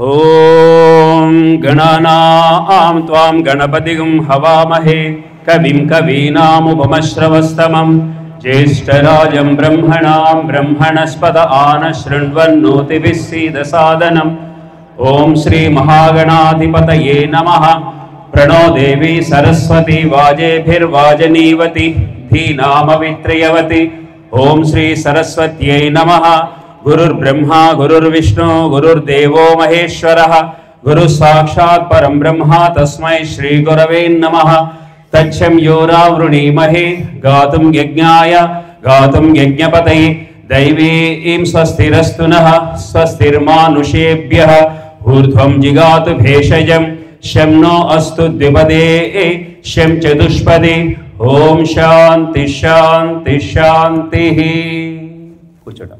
ఓం గణానాం త్వాం గణపతిం హవామహే కవిం కవీనాముపమశ్రవస్తమం జ్యేష్ఠరాజం బ్రహ్మణాం బ్రహ్మణస్పద ఆనశృణ్వన్నోతిభిः सीदसादनम् ఓం శ్రీ మహాగణాధిపతయే నమః ప్రణో దేవీ సరస్వతి వాజేభిర్వాజనీవతి ధీనామవిత్రయవతి ఓం శ్రీ సరస్వత్యై నమః గురుర్బ్రహ్మా గురుర్విష్ణు గురుర్దేవో మహేశ్వరః గురుః సాక్షాత్ పరం బ్రహ్మ తస్మై శ్రీ గురవే నమః తచ్చం యోరావృణీమహే గాతుం యజ్ఞాయ గాతుం యజ్ఞపతయే దైవీం స్వస్తిరస్తు నః స్వస్తిర్మానుషేభ్యః ఊర్ధ్వం జిగాతు భేషజం శం నో అస్తు ద్విపదే శం చతుష్పదే ఓం శాంతి శాంతి శాంతి. కూర్చోటం.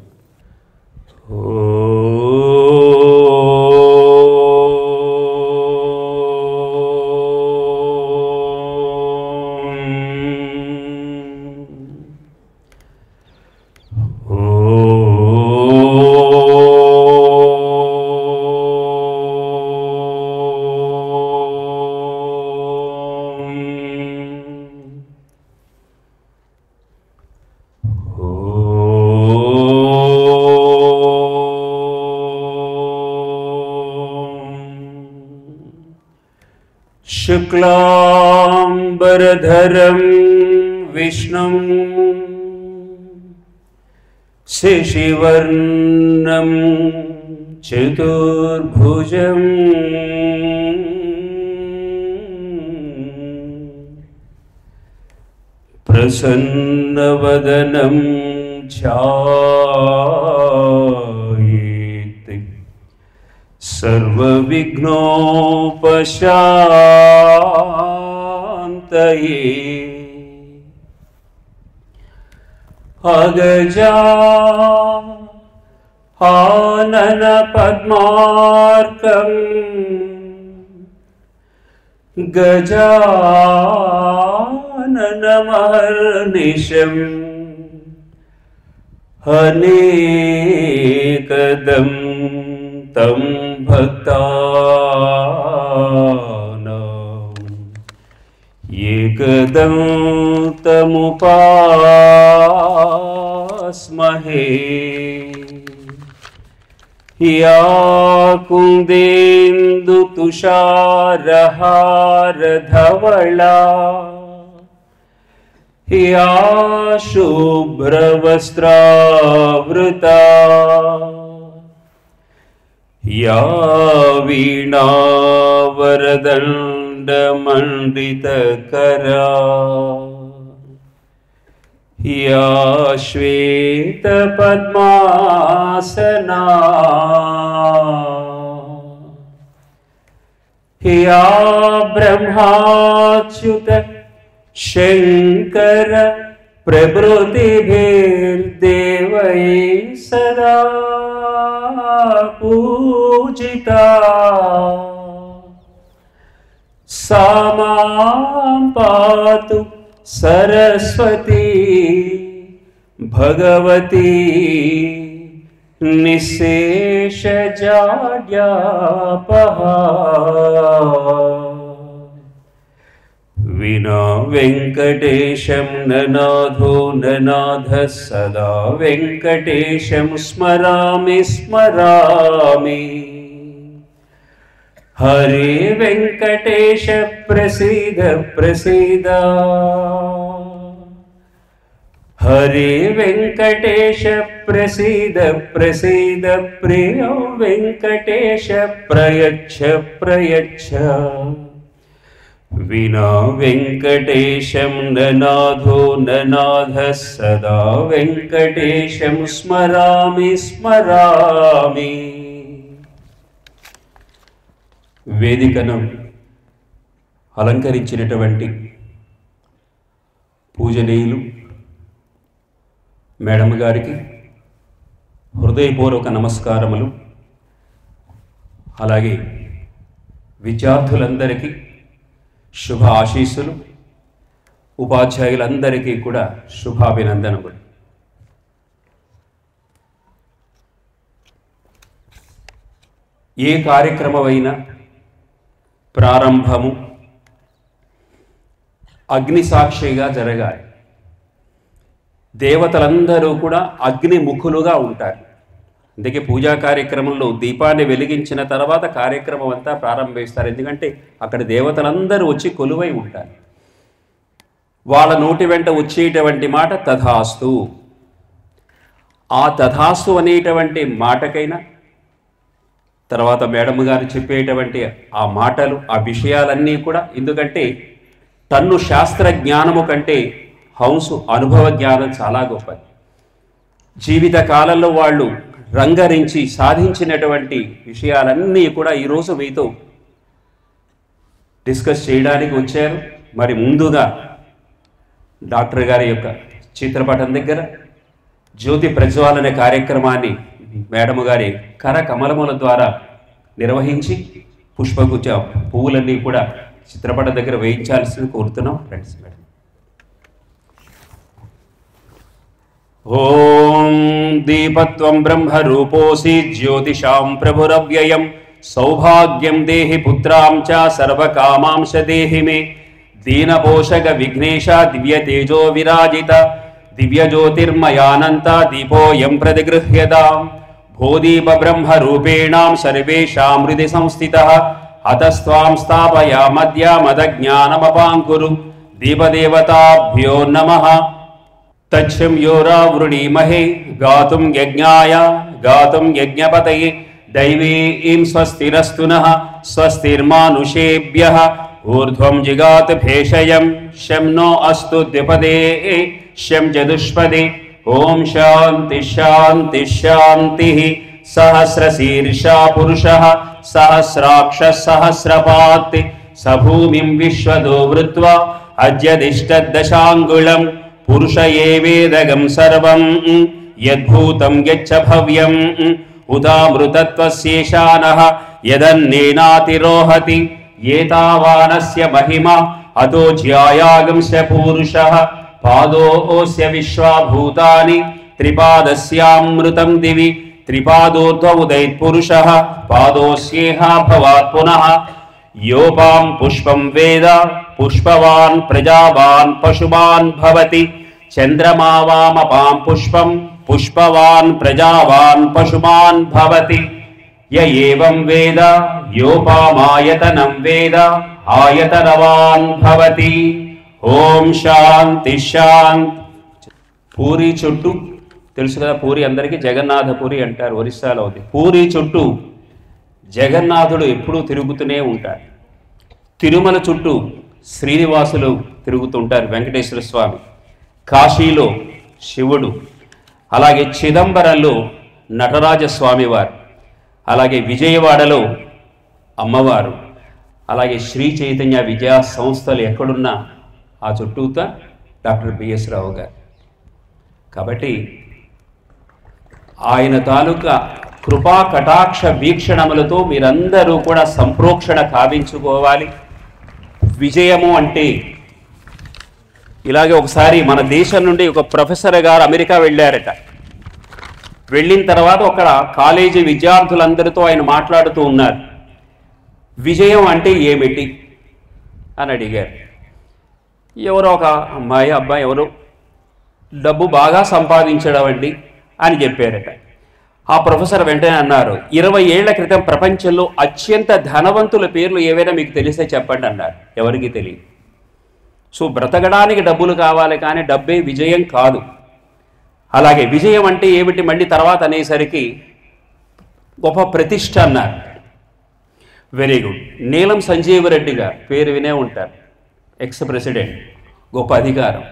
शुक्लांबरधरं विष्णुं शशिवर्णं चतुर्भुजं प्रसन्नवदनं ध्यायेत् सर्वविघ्नोपशान्तये अगजा आनन पद्मार्कं गजाननमहर्निशम् अनेकदं तं भक्तानां एकदं तमुपास्महे. या कुन्देन्दुतुषारहारधवला या शुभ्रवस्त्रावृता या वीणावरदण्डमण्डितकरा या श्वेतपद्मासना या ब्रह्माच्युत शंकर प्रभृतिभिर्देवैः सदा पूजिता सा मां पातु सरस्वती भगवती निःशेषजाड्यापहा. विना वेङ्कटेशं ननाथो ननाथः सदा वेङ्कटेशं स्मरामि स्मरामि. हरे वेङ्कटेश प्रसीद प्रसीद हरे वेङ्कटेश प्रसीद प्रसीद प्रियो वेङ्कटेश प्रयच्छ प्रयच्छ. विना वेङ्कटेशं ननाथो ननाथः सदा वेङ्कटेशं स्मरामि स्मरामि. వేదికను అలంకరించినటువంటి పూజనీయులు మేడం గారికి హృదయపూర్వక నమస్కారములు. అలాగే విద్యార్థులందరికీ శుభ ఆశీస్సులు, ఉపాధ్యాయులందరికీ కూడా శుభాభినందనములు. ఏ కార్యక్రమమైనా ప్రారంభము అగ్నిసాక్షిగా జరగాలి. దేవతలందరూ కూడా అగ్నిముఖులుగా ఉంటారు. అందుకే పూజా కార్యక్రమంలో దీపాన్ని వెలిగించిన తర్వాత కార్యక్రమం అంతా ప్రారంభిస్తారు. ఎందుకంటే అక్కడ దేవతలందరూ వచ్చి కొలువై ఉంటారు. వాళ్ళ నోటి వెంట వచ్చేటువంటి మాట తథాస్తు. ఆ తథాస్తు అనేటువంటి మాటకైనా తర్వాత మేడం గారు చెప్పేటువంటి ఆ మాటలు, ఆ విషయాలన్నీ కూడా, ఎందుకంటే టన్ను శాస్త్ర జ్ఞానము కంటే హంసు అనుభవ జ్ఞానం చాలా గొప్పది. జీవిత కాలంలో వాళ్ళు రంగరించి సాధించినటువంటి విషయాలన్నీ కూడా ఈరోజు మీతో డిస్కస్ చేయడానికి వచ్చారు. మరి ముందుగా డాక్టర్ గారి యొక్క చిత్రపటం దగ్గర జ్యోతి ప్రజ్వాలన కార్యక్రమాన్ని మేడం గారి కరకమలముల ద్వారా నిర్వహించి పుష్పగుచ్చ పువ్వులన్నీ కూడా చిత్రపటం దగ్గర వేయించాల్సింది కోరుతున్నాం. Friends madam. ఓం దీపత్వం బ్రహ్మరూపోసి జ్యోతిషాం ప్రభురవ్యయం సౌభాగ్యం దేహి పుత్రాం చ సర్వకామాంశ దేహి మే దీనపోషక విఘ్నేశ దివ్యతేజో విరాజిత దివ్యజ్యోతిర్మయానంత దీపోయం ప్రతిగృహ్యతాం భోదీప బ్రహ్మరూపేణాం సర్వేషాం హృది సంస్థితః అతస్త్వాం స్థాపయామద్య మదజ్ఞానమపాంకురు దీపదేవతాభ్యో నమః. తచ్చం యోరావృణీమహే గాతుం యజ్ఞాయ గాతుం యజ్ఞపతయే దైవీం స్వస్తిరస్తు నః స్వస్తిర్మానుషేభ్యః ఊర్ధ్వం జిగాత్ భేషయం శం నో అస్తు ద్విపదే శం చతుష్పదే. ఓం శాంతి శాంతి శాంతి. సహస్రశీర్షా పురుషః సహస్రాక్ష సహస్రపాత్ సభూమిం విశ్వదో వృత్వా అద్యదిష్టదశాంగుళం పురుష ఏవేదగం సర్వం యద్భూతం యచ్చ భవ్యం ఉదామృతత్వస్యేషానః యదన్నేనాతిరోహతి ఏతావానస్య మహిమ అతో జ్యాయాగంశ పూరుషః పాదోస్య విశ్వాభూతాని త్రిపాదస్యామృతం దివి త్రిపాదోర్ధ్వ ఉదయత్పురుషః పాదోస్యేహ భవాత్ పునః. యోపాం పుష్పం వేద పుష్పవాన్ ప్రజావాన్ పశుమాన్ భవతి చంద్రమావామపాం పుష్పం పుష్పవాన్ ప్రజావాన్ పశుమాన్ భవతి. య ఏవం వేద యోపామాయతనం వేద ఆయతనవాన్ భవతి. ఓం శాంతి శాంతి. పూరి చుట్టూ తెలుసు కదా, పూరి అందరికీ జగన్నాథపురి అంటారు, ఒరిస్సాలో ఉంది. పూరి చుట్టూ జగన్నాథుడు ఎప్పుడూ తిరుగుతూనే ఉంటాడు. తిరుమల చుట్టూ శ్రీనివాసులు తిరుగుతుంటారు, వెంకటేశ్వర స్వామి. కాశీలో శివుడు, అలాగే చిదంబరంలో నటరాజస్వామి వారు, అలాగే విజయవాడలో అమ్మవారు, అలాగే శ్రీ చైతన్య విద్యా సంస్థలు ఎక్కడున్నా ఆ చుట్టూతా డాక్టర్ బిఎస్ రావు గారు. కాబట్టి ఆయన తాలూకా కృపా కటాక్ష వీక్షణములతో మీరందరూ కూడా సంప్రోక్షణ కావించుకోవాలి. విజయము అంటే ఇలాగే ఒకసారి మన దేశం నుండి ఒక ప్రొఫెసర్ గారు అమెరికా వెళ్ళారట. వెళ్ళిన తర్వాత ఒక కాలేజీ విద్యార్థులందరితో ఆయన మాట్లాడుతూ ఉన్నారు. విజయం అంటే ఏమిటి అని అడిగారు. ఎవరో ఒక అమ్మాయి అబ్బాయి ఎవరో డబ్బు బాగా సంపాదించడం అండి అని చెప్పారట. ఆ ప్రొఫెసర్ వెంటనే అన్నారు, 20 ఏళ్ల క్రితం ప్రపంచంలో అత్యంత ధనవంతుల పేర్లు ఏవైనా మీకు తెలిసే చెప్పండి అన్నారు. ఎవరికి తెలియదు. సో బ్రతకడానికి డబ్బులు కావాలి, కానీ డబ్బే విజయం కాదు. అలాగే విజయం అంటే ఏమిటి మళ్ళీ తర్వాత అనేసరికి గొప్ప ప్రతిష్ట అన్నారు. Very good. నీలం సంజీవరెడ్డి గారు పేరు వినే ఉంటారు, ఎక్స్ ప్రెసిడెంట్, గొప్ప అధికారం.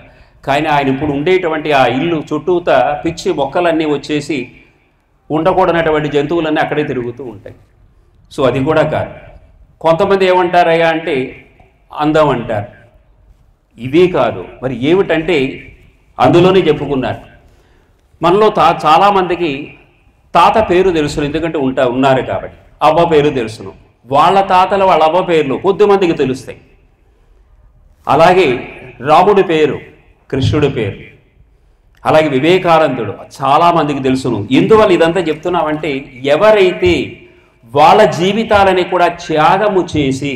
కానీ ఆయన ఇప్పుడు ఉండేటువంటి ఆ ఇల్లు చుట్టూతా పిచ్చి మొక్కలన్నీ వచ్చేసి ఉండకూడనటువంటి జంతువులన్నీ అక్కడే తిరుగుతూ ఉంటాయి. సో అది కూడా కాదు. కొంతమంది ఏమంటారయ్యా అంటే అందం అంటారు. ఇది కాదు. మరి ఏమిటంటే అందులోనే చెప్పుకున్నారు. మనలో చాలామందికి తాత పేరు తెలుసును, ఎందుకంటే ఉన్నారు కాబట్టి. అవ్వ పేరు తెలుసును, వాళ్ళ తాతల వాళ్ళ అవ్వ పేర్లు కొద్దిమందికి తెలుస్తాయి. అలాగే రాముడి పేరు, కృష్ణుడి పేరు, అలాగే వివేకానందుడు చాలామందికి తెలుసును. ఎందువల్ల ఇదంతా చెప్తున్నామంటే ఎవరైతే వాళ్ళ జీవితాలని కూడా త్యాగము చేసి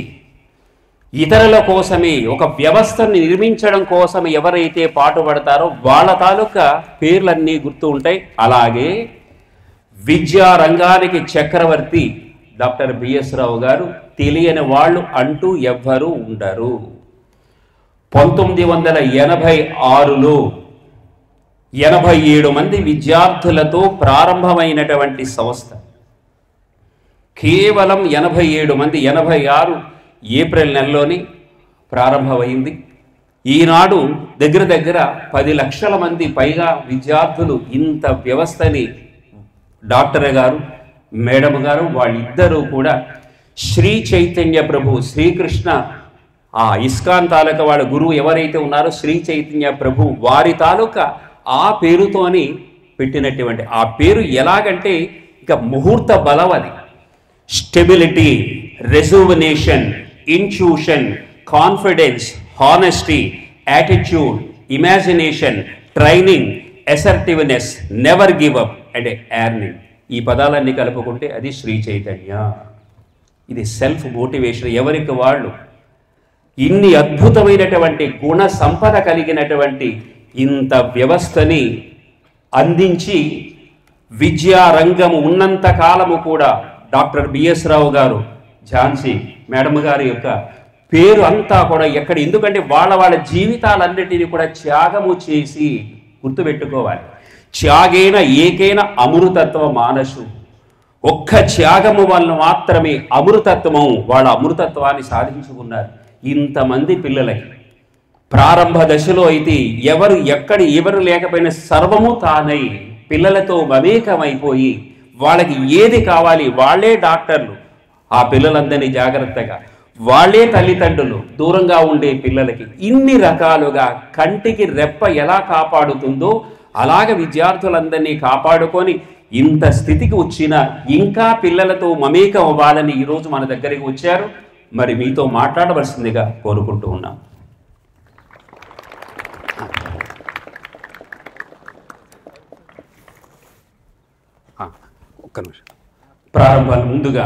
ఇతరుల కోసమే ఒక వ్యవస్థను నిర్మించడం కోసం ఎవరైతే పాటుపడతారో వాళ్ళ తాలూకా పేర్లన్నీ గుర్తు ఉంటాయి. అలాగే విద్యా రంగానికి చక్రవర్తి డాక్టర్ బిఎస్ రావు గారు తెలియని వాళ్ళు అంటూ ఎవ్వరూ ఉండరు. 1986లో 87 మంది విద్యార్థులతో ప్రారంభమైనటువంటి సంస్థ కేవలం 87 మంది 86 ఏప్రిల్ నెలలోని ప్రారంభమైంది. ఈనాడు దగ్గర దగ్గర 10 లక్షల మంది పైగా విద్యార్థులు ఇంత వ్యవస్థని డాక్టర్ గారు మేడం గారు వాళ్ళిద్దరూ కూడా శ్రీ చైతన్య ప్రభు శ్రీకృష్ణ ఆ ఇస్కాన్ తాలూకా వాళ్ళ గురువు ఎవరైతే ఉన్నారో శ్రీ చైతన్య ప్రభు వారి తాలూకా ఆ పేరుతోని పెట్టినటువంటి ఆ పేరు ఎలాగంటే ఇక ముహూర్త బలం అది. Stability, rejuvenation, intuition, confidence, honesty, attitude, imagination, training, assertiveness, never give up and earning. ఈ పదాలన్నీ కలుపుకుంటే అది శ్రీ చైతన్య. ఇది సెల్ఫ్ మోటివేషన్. ఎవరికి వాళ్ళు ఇన్ని అద్భుతమైనటువంటి గుణ సంపద కలిగినటువంటి ఇంత వ్యవస్థని అందించి విద్యా రంగము ఉన్నంత కాలము కూడా డాక్టర్ బిఎస్ రావు గారు ఝాన్సీ మేడం గారి యొక్క పేరు అంతా కూడా ఎక్కడ, ఎందుకంటే వాళ్ళ జీవితాలన్నిటినీ కూడా త్యాగము చేసి గుర్తుపెట్టుకోవాలి. త్యాగేన ఏకైన అమృతత్వ మానసు. ఒక్క త్యాగము వల్ల మాత్రమే అమృతత్వము వాళ్ళ అమృతత్వాన్ని సాధించుకున్నారు. ఇంతమంది పిల్లలకి ప్రారంభ దశలో అయితే ఎవరు లేకపోయినా సర్వము తానై పిల్లలతో మమేకమైపోయి వాళ్ళకి ఏది కావాలి వాళ్ళే డాక్టర్లు, ఆ పిల్లలందరినీ జాగ్రత్తగా వాళ్ళే తల్లిదండ్రులు, దూరంగా ఉండే పిల్లలకి ఇన్ని రకాలుగా కంటికి రెప్ప ఎలా కాపాడుతుందో అలాగ విద్యార్థులందరినీ కాపాడుకొని ఇంత స్థితికి వచ్చిన ఇంకా పిల్లలతో మమేకం అవ్వాలని ఈరోజు మన దగ్గరికి వచ్చారు. మరి మీతో మాట్లాడవలసిందిగా కోరుకుంటూ ఉన్నాం. ఒక్క నిమిషం. ప్రారంభాలు ముందుగా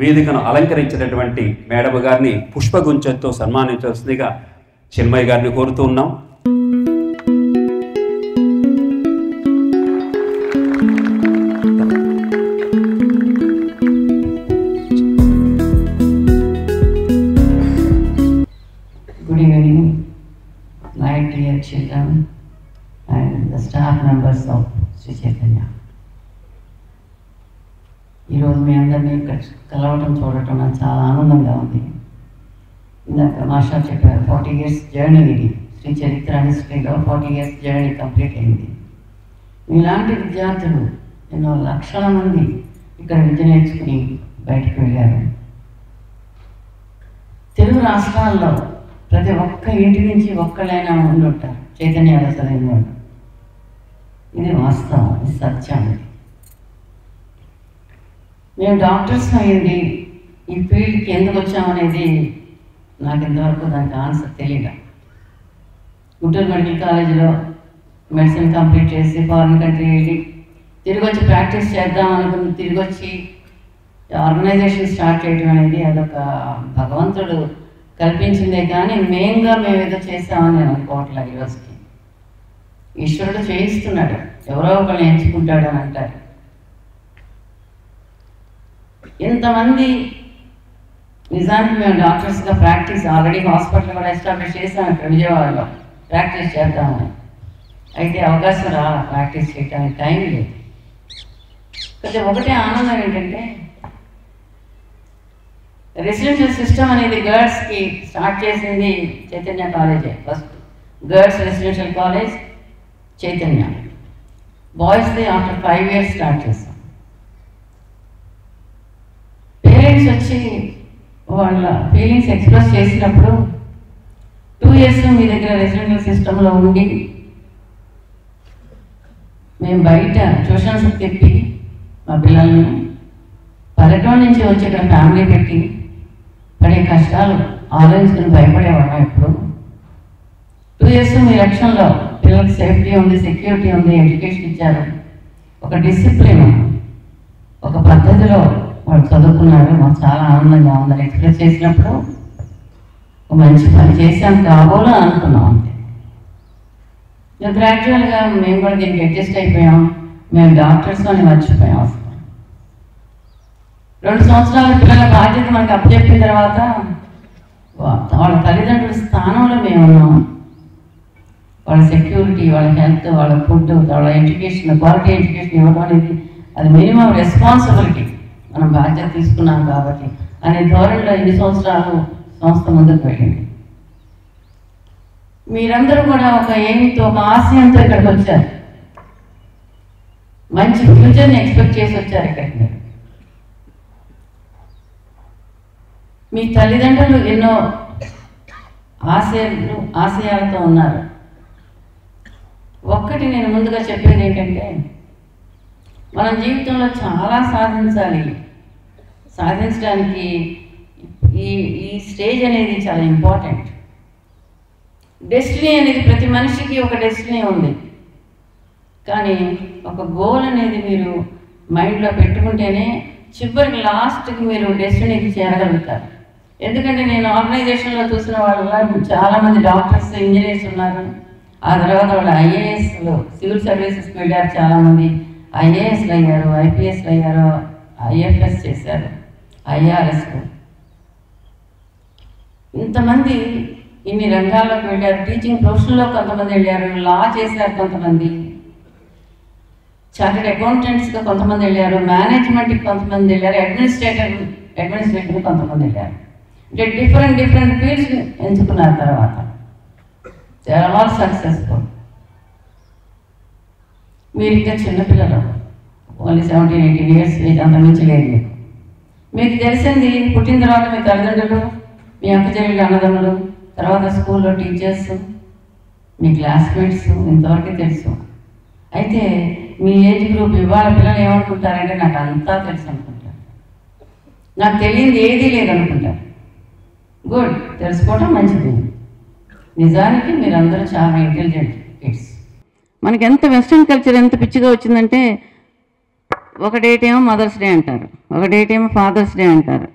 వేదికను అలంకరించినటువంటి మేడం గారిని పుష్పగుంచంతో సన్మానించాల్సిందిగా చిన్మయ్య గారిని కోరుతూ ఉన్నాం. Good evening, my dear children and the staff members of Sri Chaitanya. ఈరోజు మీ అందరినీ కలవటం చూడటం నాకు చాలా ఆనందంగా ఉంది. ఇందాక మాస్టర్ చెప్పారు 40 years జర్నీ ఇది. శ్రీ చరిత్ర హిస్టరీలో 40 years జర్నీ కంప్లీట్ అయింది. మీలాంటి విద్యార్థులు ఎన్నో లక్షల మంది ఇక్కడ విద్య నేర్చుకుని బయటకు వెళ్ళారు. తెలుగు రాష్ట్రాల్లో ప్రతి ఒక్క ఇంటి నుంచి ఒక్కళ్ళైనా ఉండుంటారు చైతన్య చదివిన వాళ్ళు. ఇది వాస్తవం, ఇది సత్యం. మేము డాక్టర్స్ అయ్యింది ఈ ఫీల్డ్కి ఎందుకు వచ్చామనేది నాకు ఇంతవరకు దానికి ఆన్సర్ తెలియదు. గుంటూరు మెడికల్ కాలేజీలో మెడిసిన్ కంప్లీట్ చేసి ఫారిన్ కంట్రీ వెళ్ళి తిరిగి వచ్చి ప్రాక్టీస్ చేద్దాం అనుకుని తిరిగి వచ్చి ఆర్గనైజేషన్ స్టార్ట్ చేయడం అనేది అదొక భగవంతుడు కల్పించిందే కానీ మెయిన్గా మేము ఏదో చేస్తామని నేను అనుకోవట్లే. ఈరోజుకి ఈశ్వరుడు చేయిస్తున్నాడు, ఎవరో ఒకళ్ళు ఎంచుకుంటాడు అని అంటారు. ఎంతమంది నిజానికి మేము డాక్టర్స్గా ప్రాక్టీస్ ఆల్రెడీ హాస్పిటల్ కూడా ఎస్టాబ్లిష్ చేసాం ఇక్కడ విజయవాడలో ప్రాక్టీస్ చేద్దామని. అయితే అవకాశం రాలా ప్రాక్టీస్ చేయడానికి, టైం లేదు. అయితే ఒకటే ఆనందం ఏంటంటే రెసిడెన్షియల్ సిస్టమ్ అనేది గర్ల్స్కి స్టార్ట్ చేసింది చైతన్య కాలేజే. First girls residential college Chaitanya. బాయ్స్ది ఆఫ్టర్ 5 years స్టార్ట్ చేస్తాం. పేరెంట్స్ వచ్చి వాళ్ళ ఫీలింగ్స్ ఎక్స్ప్రెస్ చేసినప్పుడు 2 years మీ దగ్గర రెసిడెన్షియల్ సిస్టంలో ఉండి మేము బయట ట్యూషన్స్ తిప్పి మా పిల్లల్ని పల్లెటూరు నుంచి వచ్చి ఇక్కడ ఫ్యామిలీ పెట్టి పడే కష్టాలు ఆలోచించుకుని భయపడేవాళ్ళం. ఇప్పుడు 2 years మీ రక్షణలో పిల్లలకి సేఫ్టీ ఉంది, సెక్యూరిటీ ఉంది, ఎడ్యుకేషన్ ఇచ్చారు. ఒక డిసిప్లిన్, ఒక పద్ధతిలో వాళ్ళు చదువుకున్నారు. మాకు చాలా ఆనందంగా ఉందని ఎక్స్ప్రెస్ చేసినప్పుడు ఒక మంచి పని చేశాం కాబోలు అని అనుకున్నాం అంతే. గ్రాడ్యువల్గా మేము కూడా దీనికి అడ్జస్ట్ అయిపోయాం. మేము డాక్టర్స్ అని మర్చిపోయాం. అసలు 2 సంవత్సరాల పిల్లల బాధ్యత మనకు అప్పచెప్పిన తర్వాత వాళ్ళ తల్లిదండ్రుల స్థానంలో మేము ఉన్నాం. వాళ్ళ సెక్యూరిటీ, వాళ్ళ హెల్త్, వాళ్ళ ఫుడ్, వాళ్ళ ఎడ్యుకేషన్, క్వాలిటీ ఎడ్యుకేషన్ ఇవ్వడం అనేది అది మినిమం రెస్పాన్సిబిలిటీ. మనం బాధ్యత తీసుకున్నాం కాబట్టి అనే ధోరణిలో 2 సంవత్సరాలు సంస్థ ముందుకు వెళ్ళింది. మీరందరూ కూడా ఒక ఎయిమ్తో, ఒక ఆశయంతో ఇక్కడికి వచ్చారు. మంచి ఫ్యూచర్ని ఎక్స్పెక్ట్ చేసి వచ్చారు ఇక్కడికి. మీరు మీ తల్లిదండ్రులు ఎన్నో ఆశయాలతో ఉన్నారు. ఒక్కటి నేను ముందుగా చెప్పేది ఏంటంటే, మన జీవితంలో చాలా సాధించాలి. సాధించడానికి ఈ స్టేజ్ అనేది చాలా ఇంపార్టెంట్. డెస్టినీ అనేది ప్రతి మనిషికి ఒక డెస్టినీ ఉంది. కానీ ఒక గోల్ అనేది మీరు మైండ్లో పెట్టుకుంటేనే చివరికి లాస్ట్కి మీరు డెస్టినీకి చేరగలుగుతారు. ఎందుకంటే నేను ఆర్గనైజేషన్లో చూసిన వాళ్ళ చాలామంది డాక్టర్స్, ఇంజనీర్స్ ఉన్నారు. ఆ తర్వాత వాళ్ళు ఐఏఎస్లు, సివిల్ సర్వీసెస్కి వెళ్ళారు. చాలామంది ఐఏఎస్లు అయ్యారు, ఐపీఎస్లు అయ్యారు, ఐఎఫ్ఎస్ చేశారు, ఐఆర్ఎస్లు. ఇంతమంది ఇన్ని రంగాల్లోకి వెళ్ళారు. టీచింగ్ ప్రొఫెషన్లో కొంతమంది వెళ్ళారు, లా చేశారు కొంతమంది, చార్టెడ్ అకౌంటెంట్స్గా కొంతమంది వెళ్ళారు, మేనేజ్మెంట్కి కొంతమంది వెళ్ళారు, అడ్మినిస్ట్రేటివ్కి కొంతమంది వెళ్ళారు. అంటే డిఫరెంట్ ఫీల్డ్స్ ఎంచుకున్నారు. తర్వాత దే ఆర్ ఆల్ సక్సెస్ఫుల్. మీరు ఇంకా చిన్నపిల్లలు, ఓన్లీ 17-18 ఇయర్స్ ఏజ్, అంత మించి లేదు. మీకు తెలిసింది పుట్టిన తర్వాత మీ తల్లిదండ్రులు, మీ అక్క చెల్లెలు, అన్నదమ్ములు, తర్వాత స్కూల్లో టీచర్స్, మీ క్లాస్మేట్స్, ఇంతవరకే తెలుసు. అయితే మీ ఏజ్ గ్రూప్ ఇవాళ పిల్లలు ఏమనుకుంటారంటే నాకు అంతా తెలుసు అనుకుంటారు, నాకు తెలియదు ఏదీ లేదనుకుంటారు. గుడ్, తెలుసుకోవడం మంచిది. నిజానికి మీరందరూ చాలా ఇంటెలిజెంట్ కిడ్స్. మనకి ఎంత వెస్ట్రన్ కల్చర్ ఎంత పిచ్చిగా వచ్చిందంటే, ఒక డేట్ ఏమో మదర్స్ డే అంటారు, ఒక డేట్ ఏమో ఫాదర్స్ డే అంటారు,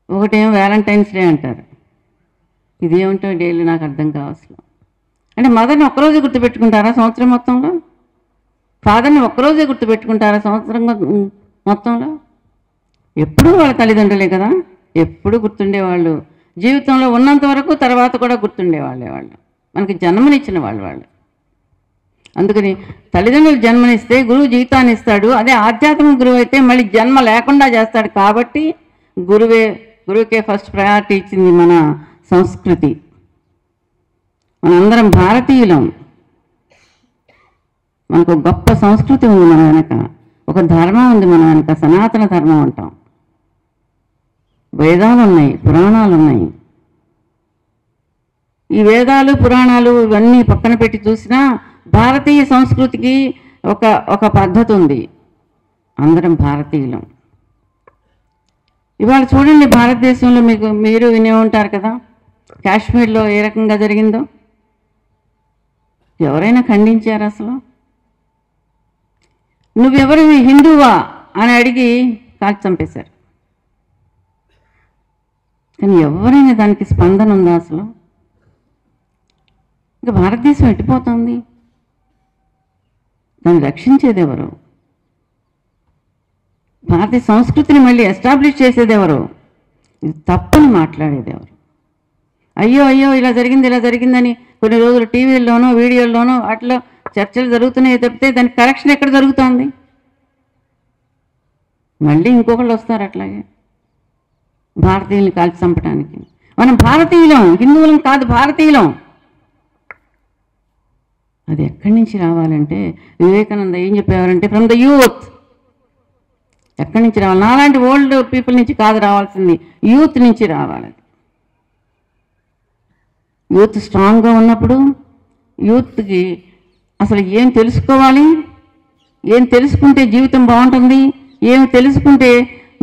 ఒకటేమో వ్యాలంటైన్స్ డే అంటారు. ఇదేమిటో డైలీ నాకు అర్థం కావట్లేదు. అంటే మదర్ని ఒక్కరోజే గుర్తుపెట్టుకుంటారా సంవత్సరం మొత్తంలో? ఫాదర్ని ఒక్కరోజే గుర్తుపెట్టుకుంటారా సంవత్సరం మొత్తంలో? ఎప్పుడూ వాళ్ళ తల్లిదండ్రులే కదా, ఎప్పుడు గుర్తుండేవాళ్ళు. జీవితంలో ఉన్నంత వరకు, తర్వాత కూడా గుర్తుండేవాళ్ళే వాళ్ళు, మనకి జన్మనిచ్చిన వాళ్ళు. అందుకని తల్లిదండ్రులు జన్మనిస్తే గురువు జీవితాన్ని ఇస్తాడు. అదే ఆధ్యాత్మిక గురువు అయితే మళ్ళీ జన్మ లేకుండా చేస్తాడు. కాబట్టి గురువుకే ఫస్ట్ ప్రయారిటీ ఇచ్చింది మన సంస్కృతి. మనందరం భారతీయులం. మనకు గొప్ప సంస్కృతి ఉంది మన వెనక, ఒక ధర్మం ఉంది మన వెనక, సనాతన ధర్మం అంటాం. వేదాలు ఉన్నాయి, పురాణాలు ఉన్నాయి. ఈ వేదాలు, పురాణాలు ఇవన్నీ పక్కన పెట్టి చూసినా భారతీయ సంస్కృతికి ఒక పద్ధతి ఉంది. అందరం భారతీయులం. ఇవాళ చూడండి, భారతదేశంలో మీరు వినే ఉంటారు కదా, కాశ్మీర్లో ఏ రకంగా జరిగిందో. ఎవరైనా ఖండించారు అసలు? నువ్వెవరివి, హిందువా అని అడిగి కాల్చి చంపేశారు. కానీ ఎవరైనా దానికి స్పందన ఉందా అసలు? ఇంకా భారతదేశం ఎట్టిపోతుంది? దాన్ని రక్షించేది ఎవరు? భారతీయ సంస్కృతిని మళ్ళీ ఎస్టాబ్లిష్ చేసేది ఎవరు? ఇది తప్పని మాట్లాడేది ఎవరు? అయ్యో ఇలా జరిగిందని కొన్ని రోజులు టీవీల్లోనో వీడియోల్లోనో అట్లా చర్చలు జరుగుతున్నాయి తప్పితే దాని కరెక్షన్ ఎక్కడ జరుగుతుంది? మళ్ళీ ఇంకొకళ్ళు వస్తారు అట్లాగే భారతీయుల్ని కాల్చి చంపడానికి. మనం భారతీయులం, హిందువులం కాదు, భారతీయులం. అది ఎక్కడి నుంచి రావాలంటే వివేకానంద ఏం చెప్పేవారంటే, ఫ్రమ్ ద యూత్. ఎక్కడి నుంచి రావాలి? నాలాంటి ఓల్డ్ పీపుల్ నుంచి కాదు రావాల్సింది, యూత్ నుంచి రావాలి. యూత్ స్ట్రాంగ్గా ఉన్నప్పుడు యూత్కి అసలు ఏం తెలుసుకోవాలి, ఏం తెలుసుకుంటే జీవితం బాగుంటుంది, ఏం తెలుసుకుంటే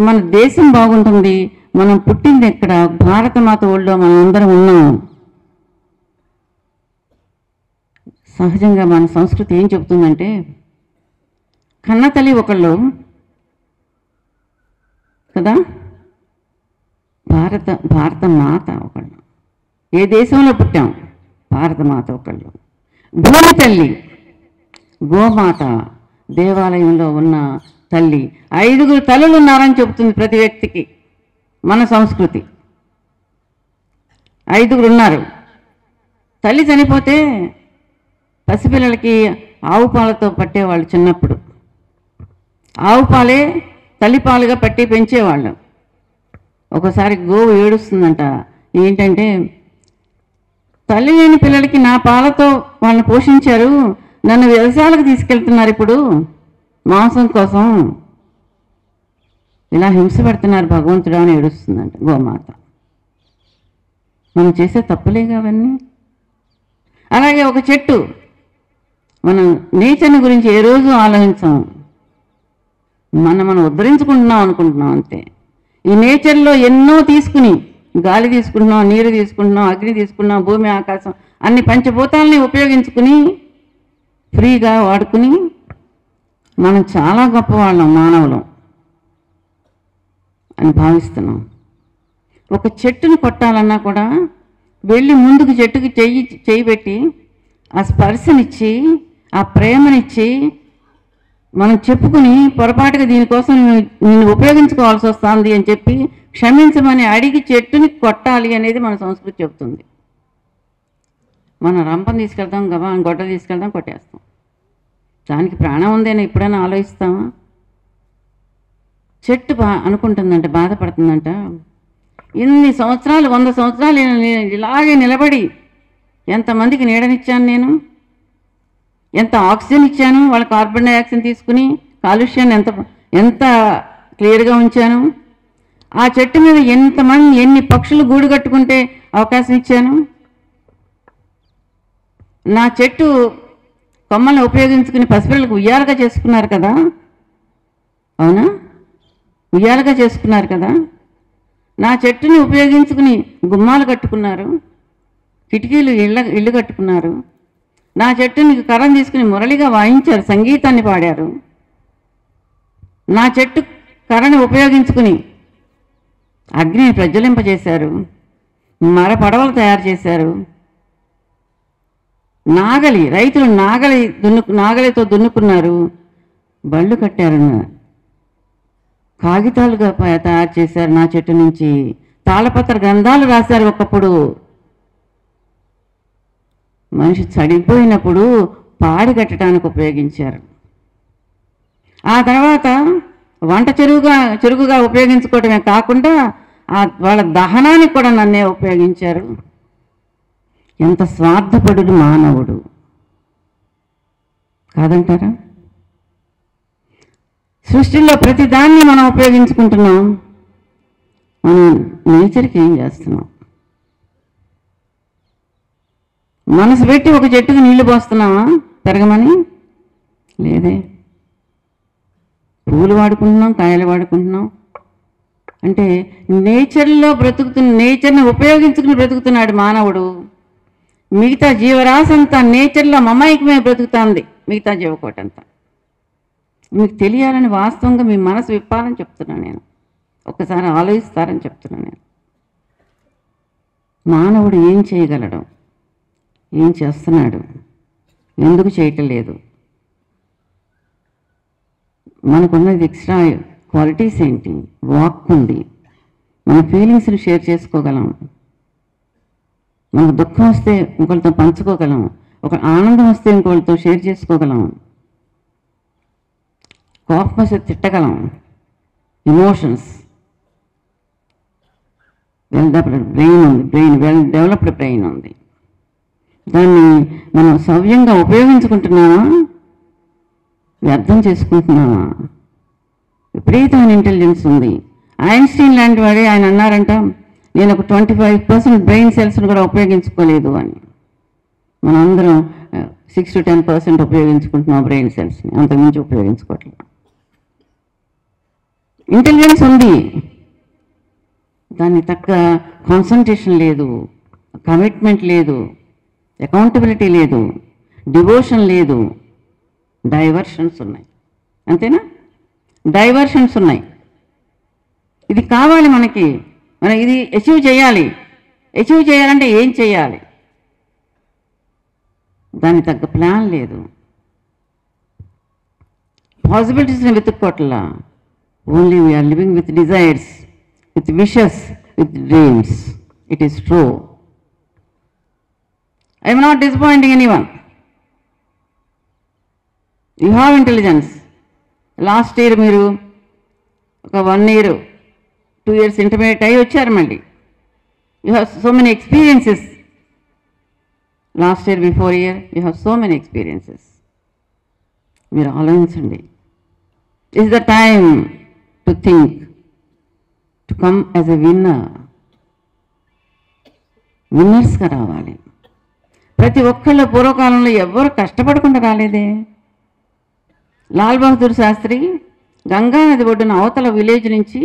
మన దేశం బాగుంటుంది, మనం పుట్టింది ఎక్కడ, భారతమాత ఒళ్ళో మనం అందరం ఉన్నాం. సహజంగా మన సంస్కృతి ఏం చెబుతుందంటే, కన్నతల్లి ఒకళ్ళు కదా. భారత మాత ఒకళ్ళు. ఏ దేశంలో పుట్టాం? భారత మాత ఒకళ్ళు. భూమి తల్లి గోమాత, దేవాలయంలో ఉన్న తల్లి. 5 తల్లులు ఉన్నారని చెబుతుంది ప్రతి వ్యక్తికి మన సంస్కృతి. 5 ఉన్నారు. తల్లి చనిపోతే పసిపిల్లలకి ఆవు పాలతో పట్టేవాళ్ళు చిన్నప్పుడు. ఆవు పాలే తల్లిపాలుగా పట్టి పెంచేవాళ్ళు. ఒకసారి గోవు ఏడుస్తుందంట. ఏంటంటే, తల్లి లేని పిల్లలకి నా పాలతో వాళ్ళని పోషించారు, నన్ను వ్యవసాయాలకు తీసుకెళ్తున్నారు, ఇప్పుడు మాంసం కోసం ఇలా హింస పెడుతున్నారు భగవంతుడా అని ఏడుస్తుందంట గోమాత. మనం చేసే తప్పులేగా అవన్నీ. అలాగే ఒక చెట్టు, మనం నేచర్ని గురించి ఏ రోజు ఆలోచించాం. మనం ఉద్ధరించుకుంటున్నాం అనుకుంటున్నాం అంతే. ఈ నేచర్లో ఎన్నో తీసుకుని, గాలి తీసుకుంటున్నాం, నీరు తీసుకుంటున్నాం, అగ్ని తీసుకున్నాం, భూమి ఆకాశం అన్ని పంచభూతాలని ఉపయోగించుకుని ఫ్రీగా వాడుకుని మనం చాలా గొప్పవాళ్ళం మానవులం అని భావిస్తున్నాం. ఒక చెట్టును కొట్టాలన్నా కూడా వెళ్ళి ముందుకు చెట్టుకి చెయ్యి పెట్టి ఆ స్పర్శనిచ్చి ఆ ప్రేమనిచ్చి మనం చెప్పుకుని పొరపాటుగా దీనికోసం నేను ఉపయోగించుకోవాల్సి వస్తుంది అని చెప్పి క్షమించమని అడిగి చెట్టుని కొట్టాలి అనేది మన సంస్కృతి చెబుతుంది. మనం రంపం తీసుకెళ్తాం, గొడ్డ తీసుకెళ్తాం, కొట్టేస్తాం. దానికి ప్రాణం ఉందని ఎప్పుడైనా ఆలోచిస్తామా? చెట్టు అనుకుంటుందంట, బాధపడుతుందంట, ఇన్ని సంవత్సరాలు 100 సంవత్సరాలు ఇలాగే నిలబడి ఎంతమందికి నీడనిచ్చాను నేను, ఎంత ఆక్సిజన్ ఇచ్చాను, వాళ్ళ కార్బన్ డైఆక్సైడ్ తీసుకుని కాలుష్యాన్ని ఎంత క్లియర్గా ఉంచాను, ఆ చెట్టు మీద ఎన్ని పక్షులు గూడు కట్టుకుంటే అవకాశం ఇచ్చాను, నా చెట్టు కొమ్మల్ని ఉపయోగించుకుని పసిపిల్లలకు ఉయ్యాలుగా చేసుకున్నారు కదా, అవునా? ఉయ్యాలుగా చేసుకున్నారు కదా. నా చెట్టుని ఉపయోగించుకుని గుమ్మాలు కట్టుకున్నారు, కిటికీలు ఇళ్ళు కట్టుకున్నారు. నా చెట్టుని కర్రం తీసుకుని మురళిగా వాయించారు, సంగీతాన్ని పాడారు. నా చెట్టు కర్రని ఉపయోగించుకుని అగ్నిని ప్రజ్వలింపజేశారు, పడవలు తయారు చేశారు. రైతులు నాగలితో దున్నుకున్నారు, బళ్ళు కట్టారు, కాగితాలుగా తయారు చేశారు నా చెట్టు నుంచి. తాళపత్ర గ్రంథాలు రాశారు ఒకప్పుడు. మనిషి చడిపోయినప్పుడు పాడి కట్టడానికి ఉపయోగించారు. ఆ తర్వాత వంట చెరుకుగా ఉపయోగించుకోవటమే కాకుండా వాళ్ళ దహనానికి కూడా నన్నే ఉపయోగించారు. ఎంత స్వార్థపరుడు మానవుడు కాదంటారా? సృష్టిలో ప్రతిదాన్ని మనం ఉపయోగించుకుంటున్నాం. మనం నేచర్కి ఏం చేస్తున్నాం? మనసు పెట్టి ఒక చెట్టుకు నీళ్లు పోస్తున్నామా పెరగమని? లేదే. పూలు వాడుకుంటున్నాం, కాయలు వాడుకుంటున్నాం. అంటే నేచర్లో నేచర్ని ఉపయోగించుకుని బ్రతుకుతున్నాడు మానవుడు. మిగతా జీవరాశి అంతా నేచర్లో మమైకమే బ్రతుకుతుంది, మిగతా జీవకోటంతా. మీకు తెలియాలని వాస్తవంగా మీ మనసు విప్పాలని చెప్తున్నాను నేను, ఒక్కసారి ఆలోచిస్తారని చెప్తున్నాను నేను. మానవుడు ఏం చేయగలడు, ఏం చేస్తున్నాడు, ఎందుకు చేయటం లేదు, మనకున్నది ఎక్స్ట్రా క్వాలిటీస్ ఏంటి? వాక్ ఉంది, మన ఫీలింగ్స్ని షేర్ చేసుకోగలం, మనకు దుఃఖం వస్తే ఇంకొకరితో పంచుకోగలం, ఒక ఆనందం వస్తే ఇంకొకరితో షేర్ చేసుకోగలం, కోపం వస్తే తిట్టగలం. ఎమోషన్స్, వెల్ డెవలప్డ్ బ్రెయిన్ ఉంది. దాన్ని మనం సవ్యంగా ఉపయోగించుకుంటున్నామా, వ్యర్థం చేసుకుంటున్నామా? విపరీతమైన ఇంటెలిజెన్స్ ఉంది. ఐన్స్టీన్ లాంటి వాడే ఆయన అన్నారంట, నేను ఒక 25% బ్రెయిన్ సెల్స్ని కూడా ఉపయోగించుకోలేదు అని. మనందరం 6 to 10% ఉపయోగించుకుంటున్నాం బ్రెయిన్ సెల్స్ని, అంతకుమించి ఉపయోగించుకోవట్లేదు. ఇంటెలిజెన్స్ ఉంది, దాన్ని తగ్గ కాన్సన్ట్రేషన్ లేదు, కమిట్మెంట్ లేదు, అకౌంటబిలిటీ లేదు, డివోషన్ లేదు, డైవర్షన్స్ ఉన్నాయి. అంతేనా? డైవర్షన్స్ ఉన్నాయి. ఇది కావాలి మనకి, మనం ఇది అచీవ్ చేయాలి. అచీవ్ చేయాలంటే ఏం చేయాలి? దానికి తగ్గ ప్లాన్ లేదు. పాసిబిలిటీస్ని వెతుక్కోవట్లా. Only we are living with desires, with wishes, with dreams. It is true. I'm not disappointing anyone. You have intelligence. Last year మీరు ఒక 1 year 2 years ఇంటర్మీడియట్ అయ్యి వచ్చారు. మళ్ళీ you have so many experiences. Last year before year you have so many experiences. మీరు ఆలోచించండి. Is the time to think, to come as a winner. విన్నర్స్గా రావాలి. ప్రతి ఒక్కళ్ళు పూర్వకాలంలో ఎవ్వరు కష్టపడకుండా రాలేదే. లాల్ బహదూర్ శాస్త్రి గంగానది ఒడ్డున అవతల విలేజ్ నుంచి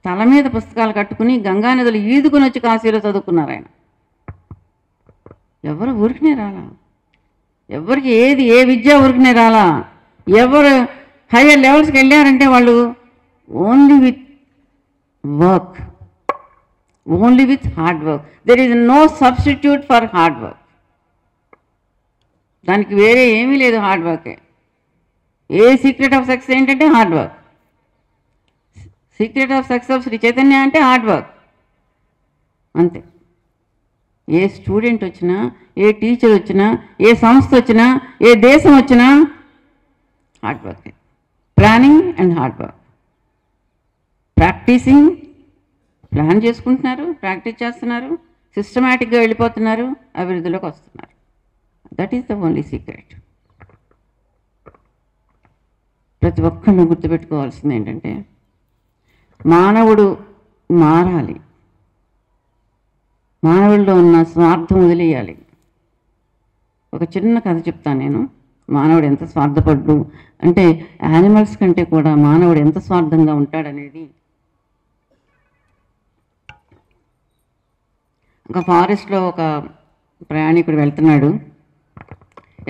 తల మీద పుస్తకాలు కట్టుకుని గంగానదిలో ఈదుకుని వచ్చి కాశీలో చదువుకున్నారు ఆయన. ఎవరు ఊరికనే రాలా. ఎవరికి ఏ విద్య ఊరికనే రాలా. ఎవరు హైయర్ లెవెల్స్కి వెళ్ళారంటే వాళ్ళు only with work, only with hard work. There is no substitute for hard work. దానికి వేరే ఏమీ లేదు. హార్డ్ వర్కే. ఏ సీక్రెట్ ఆఫ్ సక్సెస్ ఏంటంటే hard work. Secret of success of Shri Chaitanya అంటే హార్డ్ వర్క్ అంతే. ఏ స్టూడెంట్ వచ్చినా, ఏ టీచర్ వచ్చినా, ఏ సంస్థ వచ్చినా, ఏ దేశం వచ్చినా hard work. Planning and hard work. Practicing, plan చేసుకుంటున్నారు, ప్రాక్టీస్ చేస్తున్నారు, సిస్టమేటిక్గా వెళ్ళిపోతున్నారు, అభివృద్ధిలోకి వస్తున్నారు. That is the only secret. ప్రతి ఒక్కరిని గుర్తుపెట్టుకోవాల్సింది ఏంటంటే మానవుడు మారాలి. మానవుడిలో ఉన్న స్వార్థం వదిలేయాలి. ఒక చిన్న కథ చెప్తాను నేను. మానవుడు ఎంత స్వార్థపడ్డు అంటే యానిమల్స్ కంటే కూడా మానవుడు ఎంత స్వార్థంగా ఉంటాడనేది. ఒక ఫారెస్ట్లో ఒక ప్రయాణికుడు వెళ్తున్నాడు.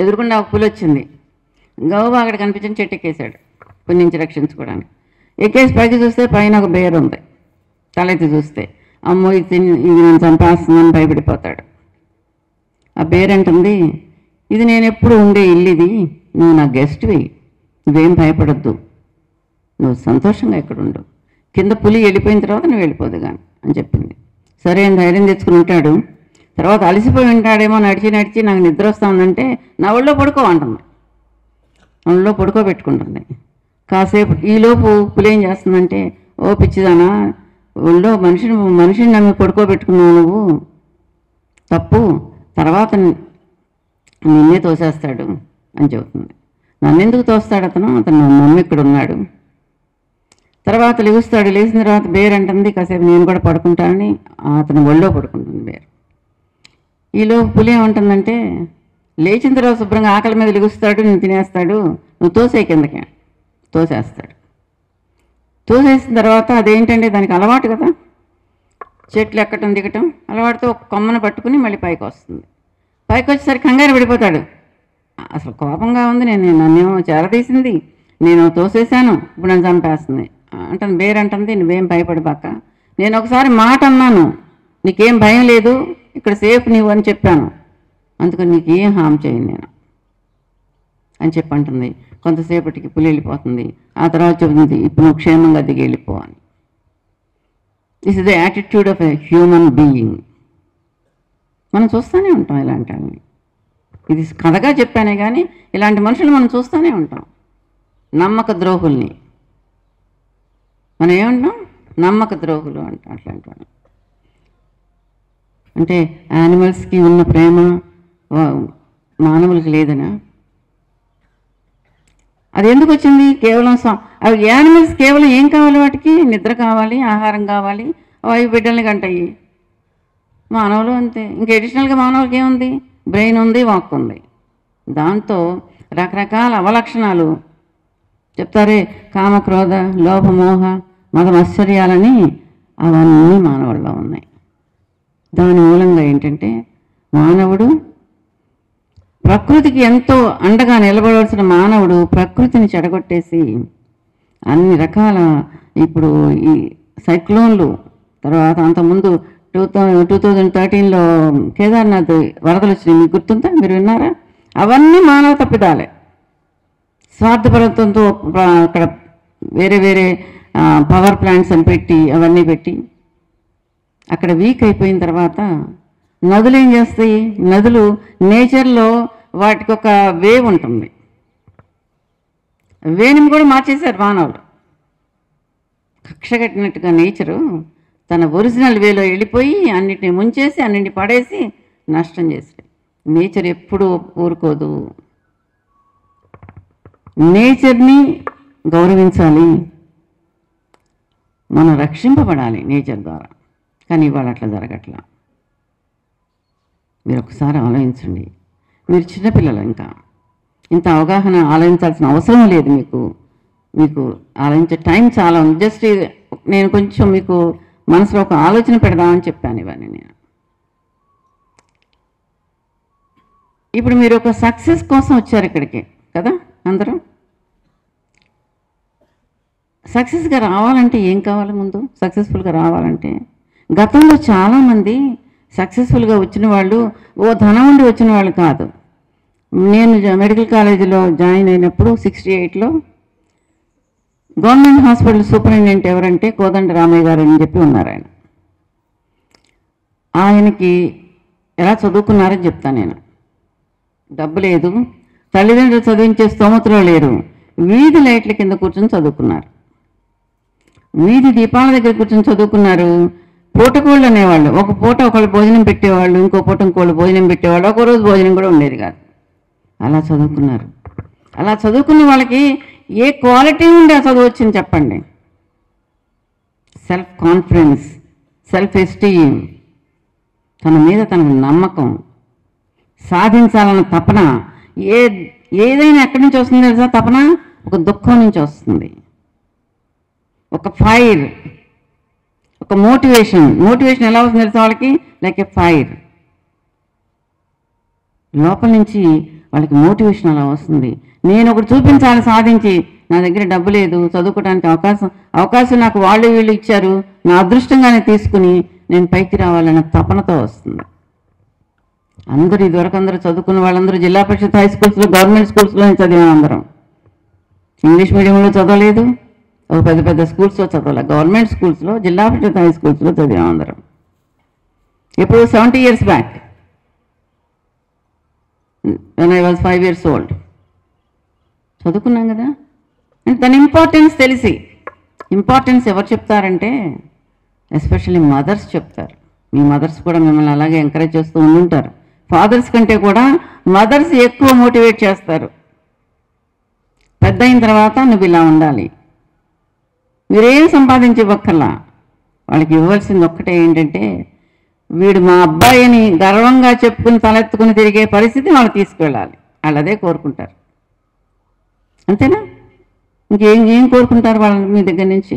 ఎదురుకుండా ఒక పులి వచ్చింది. గౌబా అక్కడ కనిపించిన చెట్టు ఎక్కేశాడు పులి నుంచి రక్షించుకోవడానికి. ఎక్కేసి పైకి చూస్తే పైన ఒక బేర్ ఉంది. తలెత్తి చూస్తే అమ్మో ఇది నేను చంపేస్తుందని భయపడిపోతాడు. ఆ బేర్ అంటుంది, ఇది నేను ఎప్పుడు ఉండే ఇల్లు, ఇది నువ్వు నా గెస్ట్వి, నువ్వేం భయపడద్దు, నువ్వు సంతోషంగా ఇక్కడ ఉండు, కింద పులి వెళ్ళిపోయిన తర్వాత నువ్వు వెళ్ళిపోదు కానీ అని చెప్పింది. సరే అని ధైర్యం తెచ్చుకుని ఉంటాడు. తర్వాత అలసిపోయి ఉంటాడేమో, నడిచి నడిచి నాకు నిద్ర వస్తూ ఉందంటే నా ఒళ్ళో పడుకో అంటుంది. ఒళ్ళో పడుకోబెట్టుకుంటుంది. కాసేపు ఈలోపు పులి ఏం చేస్తుందంటే, ఓ పిచ్చిదానా, ఒళ్ళో మనిషిని నమ్మి పడుకోబెట్టుకున్నావు నువ్వు, తప్పు, తర్వాత నిన్నే తోసేస్తాడు అని చెబుతుంది. నన్నెందుకు తోస్తాడు అతను నమ్మి ఇక్కడ ఉన్నాడు. తర్వాత లేస్తాడు. లేచిన తర్వాత బేర్ అంటుంది, కాసేపు నేను కూడా పడుకుంటానని అతను ఒళ్ళో పడుకుంటుంది బేర్. ఈలోపు పులి ఏమంటుందంటే, లేచిన తర్వాత శుభ్రంగా ఆకలి మీద లెగుస్తాడు, నేను తినేస్తాడు, నువ్వు తోసే కిందకి తోసేస్తాడు. తోసేసిన తర్వాత అదేంటంటే దానికి అలవాటు కదా, చెట్లు ఎక్కటం దిగటం అలవాటుతో ఒక కొమ్మను పట్టుకుని మళ్ళీ పైకి వస్తుంది. పైకి వచ్చేసరికి కంగారు పడిపోతాడు. అసలు కోపంగా ఉంది, నన్నేమో చేరదీసింది, నేను తోసేసాను, ఇప్పుడు నన్ను చంపేస్తుంది అంటుంది. బేర్ అంటుంది, నువ్వేం భయపడిపాక, నేను ఒకసారి మాట అన్నాను, నీకేం భయం లేదు, ఇక్కడ సేఫ్ నీవు అని చెప్పాను, అందుకని నీకు ఏం హామ్ చేయను నేను అని చెప్పంటుంది. కొంతసేపటికి పులి వెళ్ళిపోతుంది. ఆ తర్వాత చెబుతుంది, ఇప్పుడు నువ్వు క్షేమంగా దిగి వెళ్ళిపో అని. This is the attitude of a human being. మనం చూస్తూనే ఉంటాం ఇలాంటి వాళ్ళని. ఇది కథగా చెప్పానే కానీ ఇలాంటి మనుషులు మనం చూస్తూనే ఉంటాం. నమ్మక ద్రోహుల్ని మనం ఏమంటాం, నమ్మక ద్రోహులు అంటాం. అట్లాంటి వాళ్ళు అంటే యానిమల్స్కి ఉన్న ప్రేమ మానవులకి లేదనా? అది ఎందుకు వచ్చింది? కేవలం అవి యానిమల్స్ కేవలం ఏం కావాలి, వాటికి నిద్ర కావాలి, ఆహారం కావాలి, అవి బిడ్డల్ని కంటాయి. మానవులు అంతే. ఇంకా అడిషనల్గా మానవులకి ఏముంది? బ్రెయిన్ ఉంది, వాక్ ఉంది. దాంతో రకరకాల అవలక్షణాలు చెప్తారే, కామక్రోధ లోభమోహ మదమశ్చర్యాలని, అవన్నీ మానవుల్లో ఉన్నాయి. దాని మూలంగా ఏంటంటే మానవుడు ప్రకృతికి ఎంతో అండగా నిలబడవలసిన మానవుడు ప్రకృతిని చెడగొట్టేసి అన్ని రకాల ఇప్పుడు ఈ సైక్లోన్లు, తర్వాత అంతకుముందు 2013లో కేదార్నాథ్ వరదలు వచ్చినాయి, మీకు గుర్తుందా? మీరు విన్నారా? అవన్నీ మానవ తప్పిదాలే. స్వార్థపరత్వంతో అక్కడ వేరే వేరే పవర్ ప్లాంట్స్ అని పెట్టి అవన్నీ పెట్టి అక్కడ వీక్ అయిపోయిన తర్వాత నదులు ఏం చేస్తాయి? నదులు నేచర్లో వాటికి ఒక వేవ్ ఉంటుంది, వేని కూడా మార్చేశారు మానవులు. కక్షగట్టినట్టుగా నేచరు తన ఒరిజినల్ వేలో వెళ్ళిపోయి అన్నిటిని ముంచేసి అన్నింటిని పడేసి నష్టం చేసి, నేచర్ ఎప్పుడూ ఊరుకోదు. నేచర్ని గౌరవించాలి, మనం రక్షింపబడాలి నేచర్ ద్వారా. కానీ ఇవాళ అట్లా జరగట్లా. మీరు ఒకసారి ఆలోచించండి. మీరు చిన్నపిల్లలు, ఇంకా ఇంత అవగాహన ఆలోచించాల్సిన అవసరం లేదు మీకు. మీకు ఆలోచించే టైం చాలా ఉంది. జస్ట్ నేను కొంచెం మీకు మనసులో ఒక ఆలోచన పెడదామని చెప్పాను ఇవన్నీ నేను. ఇప్పుడు మీరు ఒక సక్సెస్ కోసం వచ్చారు ఇక్కడికి కదా అందరూ. సక్సెస్గా రావాలంటే ఏం కావాలి? ముందు సక్సెస్ఫుల్గా రావాలంటే, గతంలో చాలామంది సక్సెస్ఫుల్గా వచ్చిన వాళ్ళు ధనం ఉండి వచ్చిన వాళ్ళు కాదు. నేను మెడికల్ కాలేజీలో జాయిన్ అయినప్పుడు 68లో గవర్నమెంట్ హాస్పిటల్ సూపరింటెండెంట్ ఎవరంటే కోదండ రామయ్య గారు అని చెప్పి ఉన్నారు. ఆయనకి ఎలా చదువుకున్నారని చెప్తాను నేను. డబ్బు లేదు, తల్లిదండ్రులు చదివించే స్తోమతలో లేరు, వీధి లైట్ల కింద కూర్చొని చదువుకున్నారు, వీధి దీపాల దగ్గర కూర్చొని చదువుకున్నారు. పూటకోళ్ళు అనేవాళ్ళు, ఒక పూట ఒకళ్ళు భోజనం పెట్టేవాళ్ళు, ఇంకో పూట ఇంకోళ్ళు భోజనం పెట్టేవాళ్ళు, ఒక రోజు భోజనం కూడా ఉండేది కాదు. అలా చదువుకున్నారు. అలా చదువుకున్న వాళ్ళకి ఏ క్వాలిటీ ఉండి ఆ చదువు వచ్చింది చెప్పండి? సెల్ఫ్ కాన్ఫిడెన్స్, సెల్ఫ్ ఎస్టీమ్, తన మీద తనకు నమ్మకం, సాధించాలన్న తపన. ఏదైనా ఎక్కడి నుంచి వస్తుంది తెలుసా? తపన ఒక దుఃఖం నుంచి వస్తుంది, ఒక ఫైర్, ఒక మోటివేషన్. మోటివేషన్ ఎలా వస్తుంది తెలుసా వాళ్ళకి? లైక్ ఏ ఫైర్. లోపల నుంచి వాళ్ళకి మోటివేషన్ అలా వస్తుంది. నేను ఒకటి చూపించాలి సాధించి, నా దగ్గర డబ్బు లేదు, చదువుకోవడానికి అవకాశం నాకు వాళ్ళు వీళ్ళు ఇచ్చారు, నా అదృష్టంగానే తీసుకుని నేను పైకి రావాలన్న తపనతో వస్తుంది. అందరూ ఇదివరకు అందరూ చదువుకున్న వాళ్ళందరూ జిల్లా పరిషత్ హై స్కూల్స్లో, గవర్నమెంట్ స్కూల్స్లో చదివాం అందరం. ఇంగ్లీష్ మీడియంలో చదవలేదు, ఒక పెద్ద పెద్ద స్కూల్స్లో చదవాలి. గవర్నమెంట్ స్కూల్స్లో, జిల్లా పరిషత్ హై స్కూల్స్లో చదివాం అందరం. ఇప్పుడు 70 years back, when I was 5 years old చదువుకున్నాం కదా. అంటే దాని ఇంపార్టెన్స్ తెలిసి, ఇంపార్టెన్స్ ఎవరు చెప్తారంటే ఎస్పెషల్లీ మదర్స్ చెప్తారు. మీ మదర్స్ కూడా మిమ్మల్ని అలాగే ఎంకరేజ్ చేస్తూ ఉంటారు. ఫాదర్స్ కంటే కూడా మదర్స్ ఎక్కువ మోటివేట్ చేస్తారు. పెద్ద అయిన తర్వాత నువ్వు ఇలా ఉండాలి, మీరేం సంపాదించవక్కర్లా, వాళ్ళకి ఇవ్వాల్సింది ఒక్కటే ఏంటంటే, వీడు మా అబ్బాయిని గర్వంగా చెప్పుకుని తలెత్తుకుని తిరిగే పరిస్థితి వాళ్ళు తీసుకువెళ్ళాలి. వాళ్ళు అదే కోరుకుంటారు, అంతేనా? ఏం కోరుకుంటారు వాళ్ళు మీ దగ్గర నుంచి?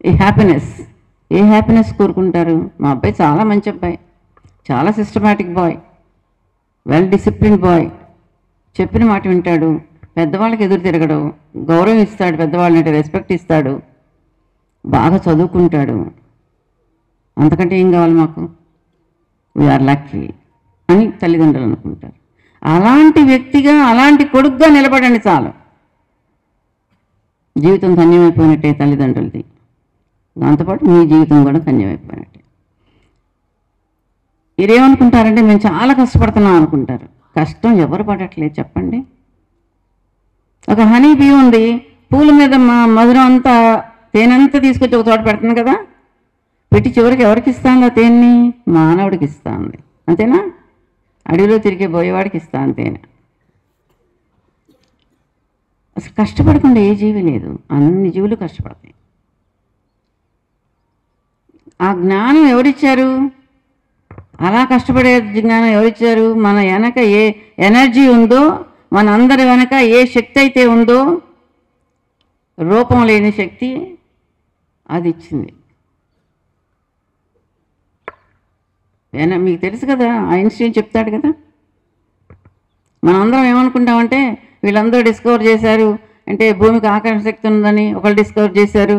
ఏ హ్యాపీనెస్ కోరుకుంటారు. మా అబ్బాయి చాలా మంచి అబ్బాయి, చాలా systematic boy, well discipline boy, చెప్పిన మాట వింటాడు, పెద్దవాళ్ళకి ఎదురు తిరగడు, గౌరవం ఇస్తాడు, పెద్దవాళ్ళంటే రెస్పెక్ట్ ఇస్తాడు, బాగా చదువుకుంటాడు. అంతకంటే ఏం కావాలి మాకు? వీఆర్ లక్కీ అని తల్లిదండ్రులు అనుకుంటారు. అలాంటి వ్యక్తిగా, అలాంటి కొడుకుగా నిలబడండి చాలు, జీవితం ధన్యమైపోయినట్టే తల్లిదండ్రులది, దాంతోపాటు మీ జీవితం కూడా ధన్యమైపోయినట్టే. మీరేమనుకుంటారంటే మేము చాలా కష్టపడుతున్నాం అనుకుంటారు. కష్టం ఎవరు పడట్లేదు చెప్పండి? ఒక హనీ బీ ఉంది, పూల మీద మధురం అంతా తేనంతా తీసుకొచ్చి ఒక చోట పెడుతుంది కదా, పెట్టి చివరికి ఎవరికి ఇస్తాంది ఆ తేనెని? మానవుడికి ఇస్తుంది, అంతేనా? అడవిలో తిరిగే పోయేవాడికి ఇస్తాను తేనె. అసలు కష్టపడకుండా ఏ జీవి లేదు, అన్ని జీవులు కష్టపడతాయి. ఆ జ్ఞానం ఎవరిచ్చారు? అలా కష్టపడే జ్ఞానం ఎవరిచ్చారు? మన వెనక ఏ ఎనర్జీ ఉందో, మన అందరి వెనక ఏ శక్తి అయితే ఉందో, రూపం లేని శక్తి, అది ఇచ్చింది. మీకు తెలుసు కదా, ఐన్స్టీన్ చెప్తాడు కదా. మనందరం ఏమనుకుంటామంటే వీళ్ళందరూ డిస్కవర్ చేశారు, అంటే భూమికి ఆకర్షణ శక్తి ఉందని ఒకళ్ళు డిస్కవర్ చేశారు.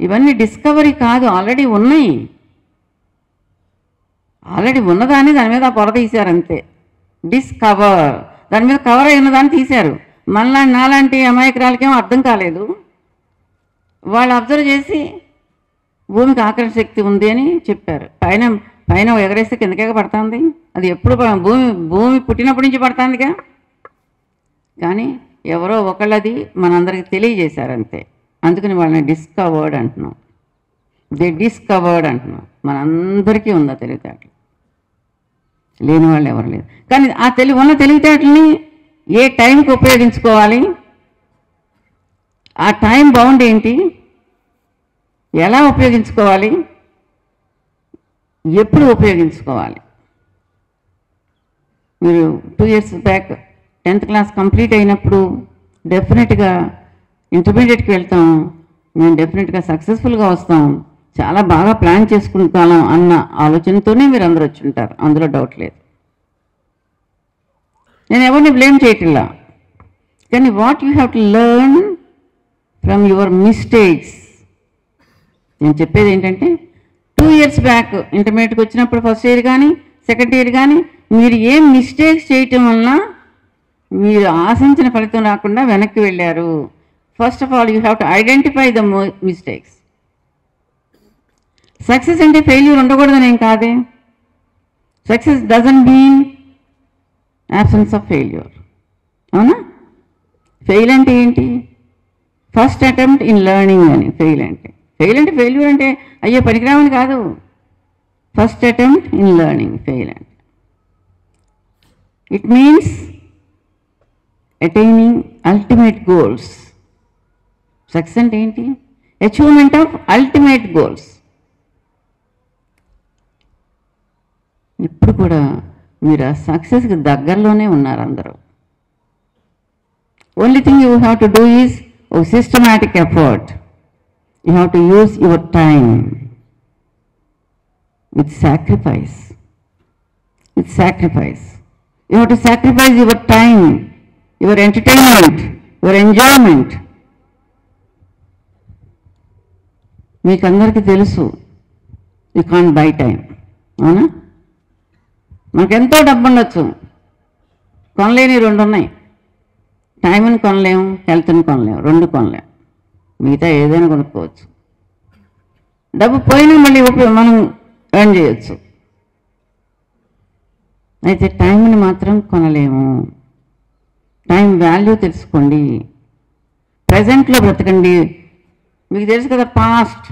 ఇవన్నీ డిస్కవరీ కాదు, ఆల్రెడీ ఉన్నాయి. ఆల్రెడీ ఉన్నదాన్ని దాని మీద పొర తీశారు అంతే. డిస్కవర్, దాని మీద కవర్ అయిన దాన్ని తీశారు. మళ్ళా నాలాంటి అమాయకురాలకేమో అర్థం కాలేదు. వాళ్ళు అబ్జర్వ్ చేసి భూమికి ఆకర్షణ శక్తి ఉంది అని చెప్పారు. పైన పైన ఎగరేస్తే కిందకే పడుతుంది. అది ఎప్పుడు భూమి పుట్టినప్పటి నుంచి పడుతుందిగా. కానీ ఎవరో ఒకళ్ళది మనందరికి తెలియజేశారు అంతే. అందుకని వాళ్ళని డిస్కవర్డ్ అంటున్నాం. డిస్కవర్డ్ అంటున్నాం. మనందరికీ ఉందా తెలివితేటలు? లేని వాళ్ళు ఎవరు లేరు. కానీ ఆ ఉన్న తెలివితేటల్ని ఏ టైంకి ఉపయోగించుకోవాలి, ఆ టైం బౌండ్ ఏంటి, ఎలా ఉపయోగించుకోవాలి, ఎప్పుడు ఉపయోగించుకోవాలి. మీరు 2 years back 10th class complete అయినప్పుడు డెఫినెట్గా ఇంటర్మీడియట్కి వెళ్తాం, మేము డెఫినెట్గా సక్సెస్ఫుల్గా వస్తాం, చాలా బాగా ప్లాన్ చేసుకుంటాం అన్న ఆలోచనతోనే మీరు అందరూ వచ్చి ఉంటారు. అందులో డౌట్ లేదు. నేను ఎవరిని బ్లేమ్ చేయట్లా. కానీ what you have to learn from your mistakes. నేను చెప్పేది ఏంటంటే 2 years బ్యాక్ ఇంటర్మీడియట్కి వచ్చినప్పుడు ఫస్ట్ ఇయర్ కానీ సెకండ్ ఇయర్ కానీ మీరు ఏం మిస్టేక్స్ చేయటం వలన మీరు ఆశించిన ఫలితం రాకుండా వెనక్కి వెళ్ళారు. First of all you have to identify the mistakes. Success అంటే ఫెయిల్యూర్ ఉండకూడదని ఏం కాదే. Success doesn't mean absence of failure. అవునా? ఫెయిల్ అంటే ఏంటి? ఫస్ట్ అటెంప్ట్ ఇన్ లెర్నింగ్ అని ఫెయిల్ అంటే. ఫెయిల్యూర్ అంటే అయ్యో పనికిరామని కాదు. First attempt in learning fail అంటే. It means attaining ultimate goals. Success అంటే ఏంటి? Achievement of ultimate goals. ఇప్పుడు కూడా మీరు ఆ సక్సెస్కి దగ్గరలోనే ఉన్నారు అందరూ. Only thing you have to do is a systematic effort. You have to use your time with sacrifice. You have to sacrifice your time, your entertainment, your enjoyment. మీకు అందరికీ తెలుసు యూ కాంట్ బై టైం. అవునా? మనకెంతో డబ్బు ఉండొచ్చు, కొనలేని 2 ఉన్నాయి. టైంని కొనలేము, హెల్త్ని కొనలేము, 2 కొనలేము. మిగతా ఏదైనా కొనుక్కోవచ్చు. డబ్బు పోయినా మళ్ళీ మనం ఎర్న్ చేయొచ్చు. అయితే టైంని మాత్రం కొనలేము. టైం వాల్యూ తెలుసుకోండి. ప్రజెంట్లో బ్రతకండి. మీకు తెలుసు కదా, పాస్ట్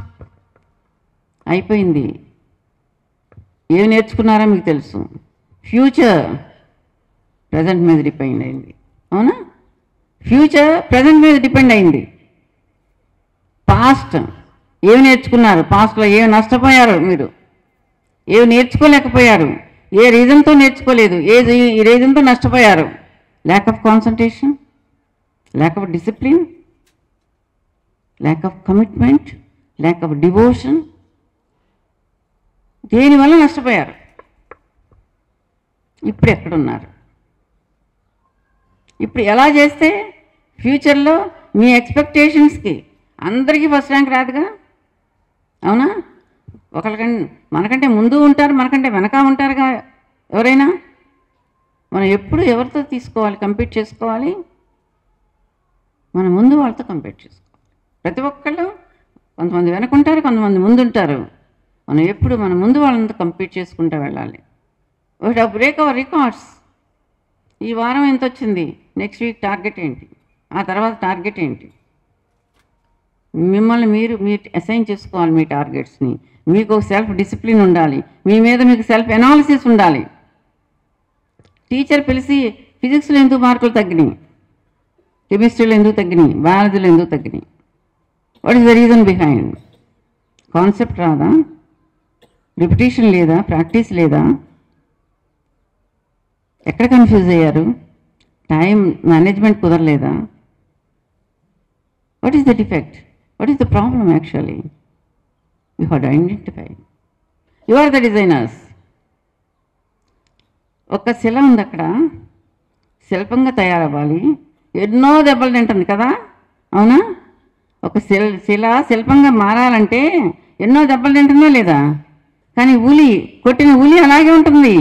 అయిపోయింది. ఏమి నేర్చుకున్నారో మీకు తెలుసు. ఫ్యూచర్ ప్రజెంట్ మీద డిపెండ్ అయింది. అవునా? ఫ్యూచర్ ప్రజెంట్ మీద డిపెండ్ అయింది. పాస్ట్ ఏమి నేర్చుకున్నారు, పాస్ట్లో ఏమి నష్టపోయారు, మీరు ఏమి నేర్చుకోలేకపోయారు, ఏ రీజన్తో నేర్చుకోలేదు, ఏ రీజన్తో నష్టపోయారు. Lakh of concentration, lack of discipline, lack of commitment, lack of devotion. దేనివల్ల నష్టపోయారు? ఇప్పుడు ఎక్కడున్నారు? ఇప్పుడు ఎలా చేస్తే ఫ్యూచర్లో మీ ఎక్స్పెక్టేషన్స్కి అందరికీ ఫస్ట్ ర్యాంక్ రాదుగా. అవునా? మనకంటే ముందు ఉంటారు, మనకంటే వెనక ఉంటారుగా ఎవరైనా. మనం ఎప్పుడు ఎవరితో కంపీట్ చేసుకోవాలి? మన ముందు వాళ్ళతో కంపీట్ చేసుకోవాలి. ప్రతి ఒక్కళ్ళు కొంతమంది వెనకుంటారు, కొంతమంది ముందు ఉంటారు. మనం ఎప్పుడు మన ముందు వాళ్ళంతా కంపీట్ చేసుకుంటూ వెళ్ళాలి. Break our records. ఈ వారం ఎంత వచ్చింది, నెక్స్ట్ వీక్ టార్గెట్ ఏంటి, ఆ తర్వాత టార్గెట్ ఏంటి, మిమ్మల్ని మీరు అసైన్ చేసుకోవాలి. మీ టార్గెట్స్ని మీకు సెల్ఫ్ డిసిప్లిన్ ఉండాలి. మీ మీద మీకు సెల్ఫ్ ఎనాలిసిస్ ఉండాలి. టీచర్ పిలిచి ఫిజిక్స్లో ఎందుకు మార్కులు తగ్గినాయి, కెమిస్ట్రీలో ఎందుకు తగ్గినాయి, బయాలజీలో ఎందుకు తగ్గినాయి, what is the reason behind? Concept రాదా? రిపిటేషన్ లేదా? ప్రాక్టీస్ లేదా? ఎక్కడ కన్ఫ్యూజ్ అయ్యారు? టైం మేనేజ్మెంట్ కుదరలేదా? What is the defect? What is the problem actually? You have to identify. You are the designers. ఒక శిల ఉంది అక్కడ, శిల్పంగా తయారవ్వాలి. ఎన్నో దెబ్బలు తింటుంది కదా, అవునా? ఒక శిల్పంగా మారాలంటే ఎన్నో దెబ్బలు తింటుందా లేదా? కానీ కొట్టిన ఉలి అలాగే ఉంటుంది.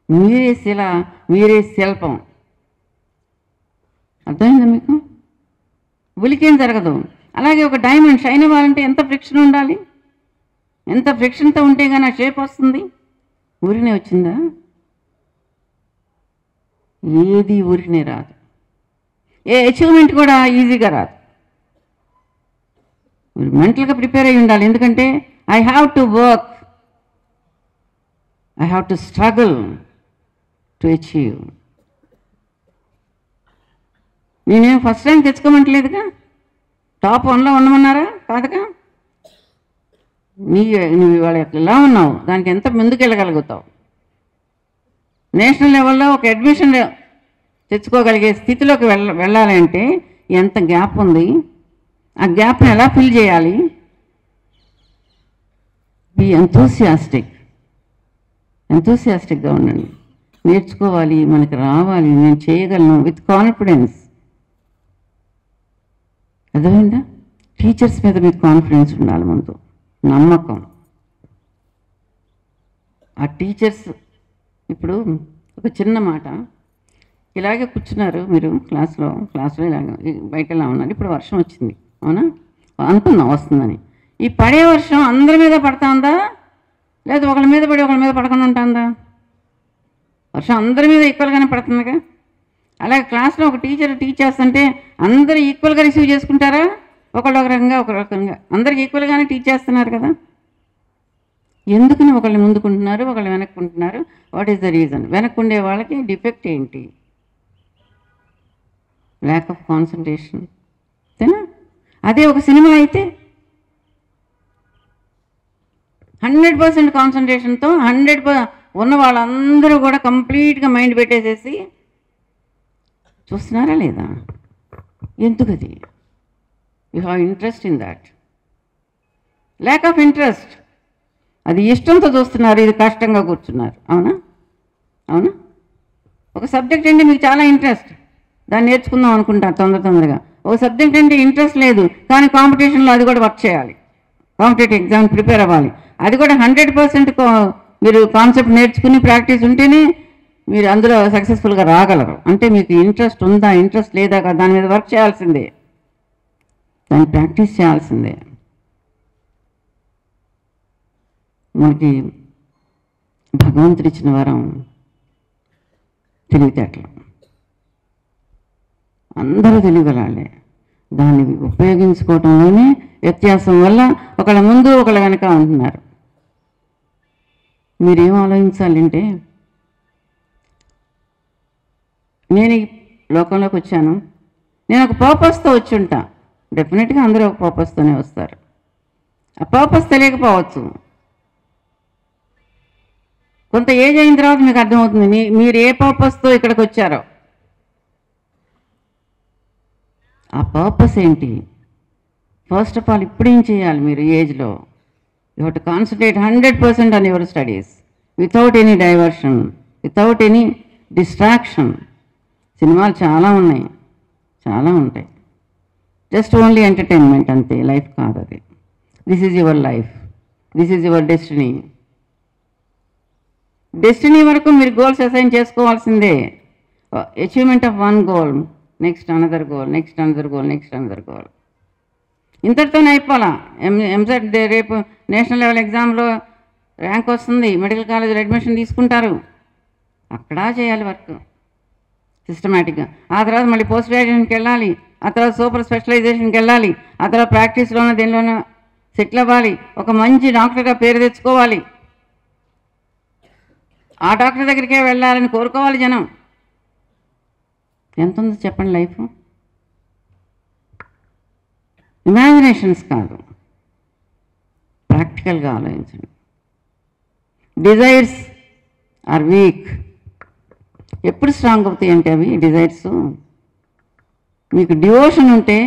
మీరే శిల, మీరే శిల్పం. అర్థమైందా మీకు? ఉలికేం జరగదు. అలాగే ఒక డైమండ్ షైన్ అవ్వాలంటే ఎంత ఫ్రిక్షన్ ఉండాలి? ఎంత ఫ్రిక్షన్తో ఉంటే కానీ ఆ షేప్ వస్తుంది. ఊరినే వచ్చిందా? ఏది ఊరినే రాదు. ఏ అచీవ్మెంట్ కూడా ఈజీగా రాదు. మీరు మెంటల్గా ప్రిపేర్ అయ్యి ఉండాలి. ఎందుకంటే I have to work, I have to struggle to achieve. నేనేం ఫస్ట్ ర్యాంక్ తెచ్చుకోమంటలేదుగా, టాప్ 1లో ఉండమన్నారా? కాదుగా. నువ్వు ఇవాళ ఎలా ఉన్నావు, దానికి ఎంత ముందుకు వెళ్ళగలుగుతావు. నేషనల్ లెవెల్లో ఒక అడ్మిషన్ తెచ్చుకోగలిగే స్థితిలోకి వెళ్ళాలి అంటే ఎంత గ్యాప్ ఉంది, ఆ గ్యాప్ని ఎలా ఫిల్ చేయాలి? బీ ఎంతూసియాస్టిక్గా ఉండండి. నేర్చుకోవాలి, మనకి రావాలి, నేను చేయగలను విత్ కాన్ఫిడెన్స్. అర్థమైందా? టీచర్స్ మీద మీకు కాన్ఫిడెన్స్ ఉండాలి, ముందు నమ్మకం. ఆ టీచర్స్ ఇప్పుడు ఒక చిన్న మాట, ఇలాగే కూర్చున్నారు మీరు క్లాస్లో ఇలాగ బయట ఎలా ఉన్నారు. ఇప్పుడు వర్షం వచ్చింది, అవునా? అనుకున్నాం వస్తుందని. ఈ పడే వర్షం అందరి మీద పడుతుందా, లేదా ఒకళ్ళ మీద పడి ఒకళ్ళ మీద పడకుండా ఉంటుందా? వర్షం అందరి మీద ఈక్వల్గానే పడుతుందిగా. అలాగే క్లాస్లో ఒక టీచర్ టీచ్ చేస్తుంటే అందరూ ఈక్వల్గా రిసీవ్ చేసుకుంటారా? ఒకళ్ళు ఒక రకంగా అందరికి ఈక్వల్గానే టీచ్ చేస్తున్నారు కదా. ఎందుకని ఒకళ్ళు ముందుకుంటున్నారు, ఒకళ్ళు వెనక్కుంటున్నారు? What is the reason? వెనక్కుండే వాళ్ళకి డిఫెక్ట్ ఏంటి? Lack of concentration. అంతేనా? అదే ఒక సినిమా అయితే 100% కాన్సన్ట్రేషన్తో 100% ఉన్న వాళ్ళందరూ కూడా కంప్లీట్గా మైండ్ పెట్టేసేసి చూస్తున్నారా లేదా? ఎందుకది? You have interest in that. Lack of interest. అది ఇష్టంతో చూస్తున్నారు, ఇది కష్టంగా కూర్చున్నారు. అవునా? ఒక సబ్జెక్ట్ అంటే మీకు చాలా ఇంట్రెస్ట్, దాన్ని నేర్చుకుందాం అనుకుంటారు తొందరగా. ఒక సబ్జెక్ట్ అంటే ఇంట్రెస్ట్ లేదు, కానీ కాంపిటీషన్లో అది కూడా వర్క్ చేయాలి, కాంపిటేటివ్ ఎగ్జామ్ ప్రిపేర్ అవ్వాలి. అది కూడా 100% మీరు కాన్సెప్ట్ నేర్చుకుని ప్రాక్టీస్ ఉంటేనే మీరు అందులో సక్సెస్ఫుల్గా రాగలరు. అంటే మీకు ఇంట్రెస్ట్ ఉందా, ఇంట్రెస్ట్ లేదా, దాని మీద వర్క్ చేయాల్సిందే, దాన్ని ప్రాక్టీస్ చేయాల్సిందే. మనకి భగవంతుడు ఇచ్చిన వరం తెలివితేటలు. అందరూ తెలియగలాలే, దాన్ని ఉపయోగించుకోవటంలోనే వ్యత్యాసం వల్ల ఒకళ్ళ ముందు ఒకళ్ళ వెనక ఉంటున్నారు. మీరేం ఆలోచించాలంటే, నేను ఈ లోకంలోకి వచ్చాను, నేను ఒక పర్పస్తో వచ్చి ఉంటా. డెఫినెట్గా అందరూ ఒక పర్పస్తోనే వస్తారు. ఆ పర్పస్ తెలియకపోవచ్చు. కొంత ఏజ్ అయిన తర్వాత మీకు అర్థమవుతుంది మీరు ఏ పర్పస్తో ఇక్కడికి వచ్చారో. ఆ పర్పస్ ఏంటి? ఫస్ట్ ఆఫ్ ఆల్ ఇప్పుడేం చేయాలి మీరు ఏజ్లో? You have to concentrate 100% on your studies without any diversion, without any distraction. సినిమాలు చాలా ఉన్నాయి, చాలా ఉంటాయి. జస్ట్ ఓన్లీ ఎంటర్టైన్మెంట్ అంతే, లైఫ్ కాదు అది. This is your life, this is your destiny. Destiny వరకు మీరు గోల్స్ అసైన్ చేసుకోవాల్సిందే. Achievement of one goal, next another goal, next another goal, next another goal. ఇంతటితోనే అయిపోలా. ఎంసెట్ రేపు నేషనల్ లెవెల్ ఎగ్జామ్లో ర్యాంక్ వస్తుంది, మెడికల్ కాలేజీలో అడ్మిషన్ తీసుకుంటారు, అక్కడ చేయాలి వర్క్ సిస్టమేటిక్గా. ఆ తర్వాత మళ్ళీ పోస్ట్ గ్రాడ్యుయేషన్కి వెళ్ళాలి, ఆ తర్వాత సూపర్ స్పెషలైజేషన్కి వెళ్ళాలి, ఆ తర్వాత ప్రాక్టీస్లోనే దేనిలోనూ సెటిల్ అవ్వాలి, ఒక మంచి డాక్టర్గా పేరు తెచ్చుకోవాలి. ఆ డాక్టర్ దగ్గరికే వెళ్ళాలని కోరుకోవాలి జనం. ఎంత ఉందో చెప్పండి లైఫ్? ఇమాజినేషన్స్ కాదు, ప్రాక్టికల్గా ఆలోచించండి. Desires are weak. ఎప్పుడు స్ట్రాంగ్ అవుతాయి అంటే అవి డిజైర్స్, మీకు డివోషన్ ఉంటే,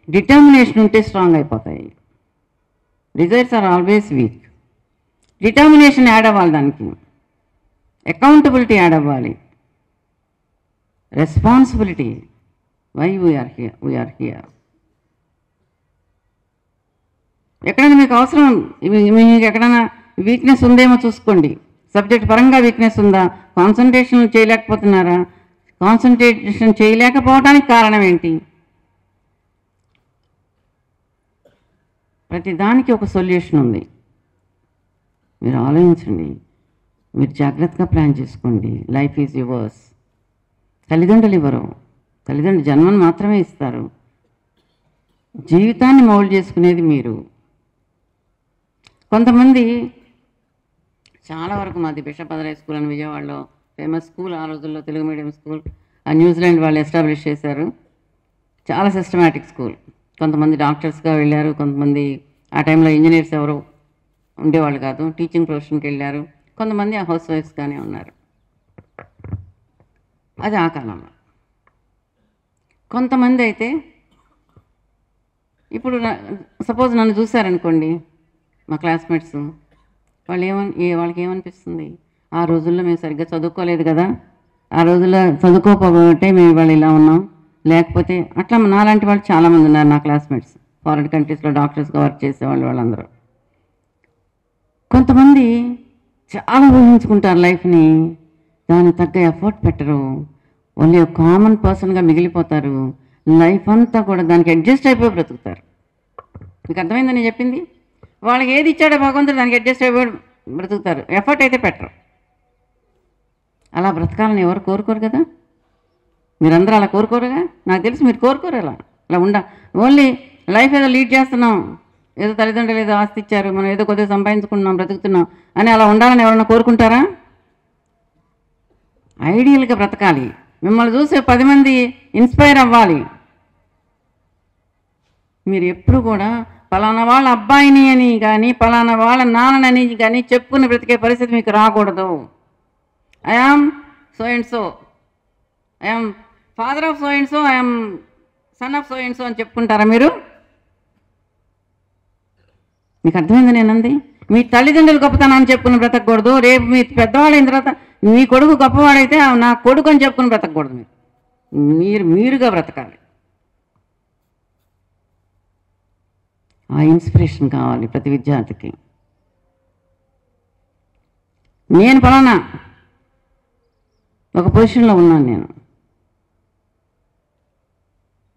డిటర్మినేషన్ ఉంటే స్ట్రాంగ్ అయిపోతాయి. Desires are always weak. Determination add అవ్వాలి, దానికి అకౌంటబిలిటీ యాడ్ అవ్వాలి. రెస్పాన్సిబిలిటీ. Why we are here. ఎక్కడైనా మీకు అవసరం, మీకు ఎక్కడైనా వీక్నెస్ ఉందేమో చూసుకోండి. సబ్జెక్ట్ పరంగా వీక్నెస్ ఉందా? కాన్సన్ట్రేషన్ చేయలేకపోతున్నారా? కాన్సన్ట్రేషన్ చేయలేకపోవడానికి కారణం ఏంటి? ప్రతి దానికి ఒక సొల్యూషన్ ఉంది. మీరు ఆలోచించండి, మీరు జాగ్రత్తగా ప్లాన్ చేసుకోండి. Life is yours. తల్లిదండ్రులు ఇవ్వరు, తల్లిదండ్రులు జన్మను మాత్రమే ఇస్తారు. జీవితాన్ని మౌల్డ్ చేసుకునేది మీరు. కొంతమంది చాలా వరకు మాది బిషప్ అదరై స్కూల్ అని విజయవాడలో ఫేమస్ స్కూల్, ఆ రోజుల్లో తెలుగు మీడియం స్కూల్. ఆ న్యూజిలాండ్ వాళ్ళు ఎస్టాబ్లిష్ చేశారు. చాలా సిస్టమేటిక్ స్కూల్. కొంతమంది డాక్టర్స్గా వెళ్ళారు, కొంతమంది ఆ టైంలో ఇంజనీర్స్ ఎవరు ఉండేవాళ్ళు కాదు, టీచింగ్ ప్రొఫెషన్కి వెళ్ళారు. కొంతమంది ఆ హౌస్ వైఫ్స్గానే ఉన్నారు. అది ఆ కాలంలో. కొంతమంది అయితే ఇప్పుడు సపోజ్ నన్ను చూశారనుకోండి, మా క్లాస్మేట్స్, వాళ్ళకి ఏమనిపిస్తుంది? ఆ రోజుల్లో మేము సరిగ్గా చదువుకోలేదు కదా, ఆ రోజుల్లో చదువుకోకపోతే మేము ఇవాళ ఇలా ఉన్నాం, లేకపోతే అట్లా నాలాంటి వాళ్ళు చాలామంది ఉన్నారు నా క్లాస్మేట్స్, ఫారిన్ కంట్రీస్లో డాక్టర్స్గా వర్క్ చేసేవాళ్ళు. వాళ్ళందరూ కొంతమంది చాలా ఊహించుకుంటారు లైఫ్ని, దానికి తగ్గ ఎఫర్ట్ పెట్టరు, ఓన్లీ ఒక కామన్ పర్సన్గా మిగిలిపోతారు. లైఫ్ అంతా కూడా దానికి అడ్జస్ట్ అయిపోయి బ్రతుకుతారు. మీకు అర్థమైందని చెప్పింది? వాళ్ళకి ఏది ఇచ్చాడో భగవంతుడు దానికి అడ్జస్ట్ అయిపోయి బ్రతుకుతారు, ఎఫర్ట్ అయితే పెట్టరు. అలా బ్రతకాలని ఎవరు కోరుకోరు కదా. మీరందరూ అలా కోరుకోరుగా, నాకు తెలిసి మీరు కోరుకోరు. అలా ఓన్లీ లైఫ్ ఏదో లీడ్ చేస్తున్నాం, ఏదో తల్లిదండ్రులు ఏదో ఆస్తి ఇచ్చారు, మనం ఏదో కొద్దిగా సంపాదించుకుంటున్నాం, బ్రతుకుతున్నాం అని అలా ఉండాలని ఎవరన్నా కోరుకుంటారా? ఐడియల్గా బ్రతకాలి. మిమ్మల్ని చూసే 10 మంది ఇన్స్పైర్ అవ్వాలి. మీరు ఎప్పుడు కూడా పలానా వాళ్ళ అబ్బాయిని అని కానీ పలానా వాళ్ళ నాన్నని కానీ చెప్పుకుని బ్రతికే పరిస్థితి మీకు రాకూడదు. I am so and so, I am father of so and so, I am son of so and so అని చెప్పుకుంటారా మీరు? మీకు అర్థమైంది నేనంది? మీ తల్లిదండ్రులు గొప్పతనాన్ని చెప్పుకుని బ్రతకూడదు. రేపు మీ పెద్దవాళ్ళైన తర్వాత మీ కొడుకు గొప్పవాడైతే నా కొడుకు అని చెప్పుకుని బ్రతకూడదు. మీరుగా బ్రతకాలి. ఆ ఇన్స్పిరేషన్ కావాలి ప్రతి విద్యార్థికి. నేను పలానా ఒక పొజిషన్లో ఉన్నాను,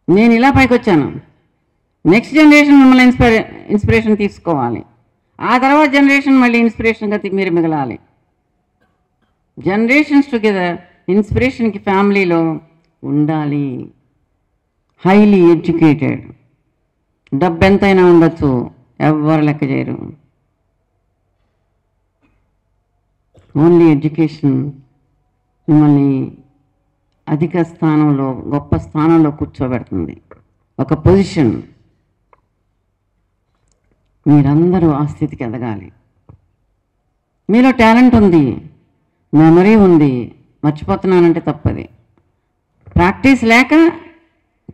నేను ఇలా పైకి వచ్చాను. నెక్స్ట్ జనరేషన్ మిమ్మల్ని ఇన్స్పిరేషన్ తీసుకోవాలి. ఆ తర్వాత జనరేషన్ మళ్ళీ ఇన్స్పిరేషన్గా మీరు మిగలాలి. జనరేషన్స్ టుగెదర్ ఇన్స్పిరేషన్కి ఫ్యామిలీలో ఉండాలి. హైలీ ఎడ్యుకేటెడ్, డబ్బు ఎంతైనా ఉండొచ్చు, ఎవ్వరు లెక్క చేయరు. ఓన్లీ ఎడ్యుకేషన్ మిమ్మల్ని అధిక స్థానంలో, గొప్ప స్థానంలో కూర్చోబెడుతుంది. ఒక పొజిషన్. మీరందరూ ఆ స్థితికి ఎదగాలి. మీలో టాలెంట్ ఉంది, మెమరీ ఉంది, మర్చిపోతున్నానంటే తప్పది. ప్రాక్టీస్ లేక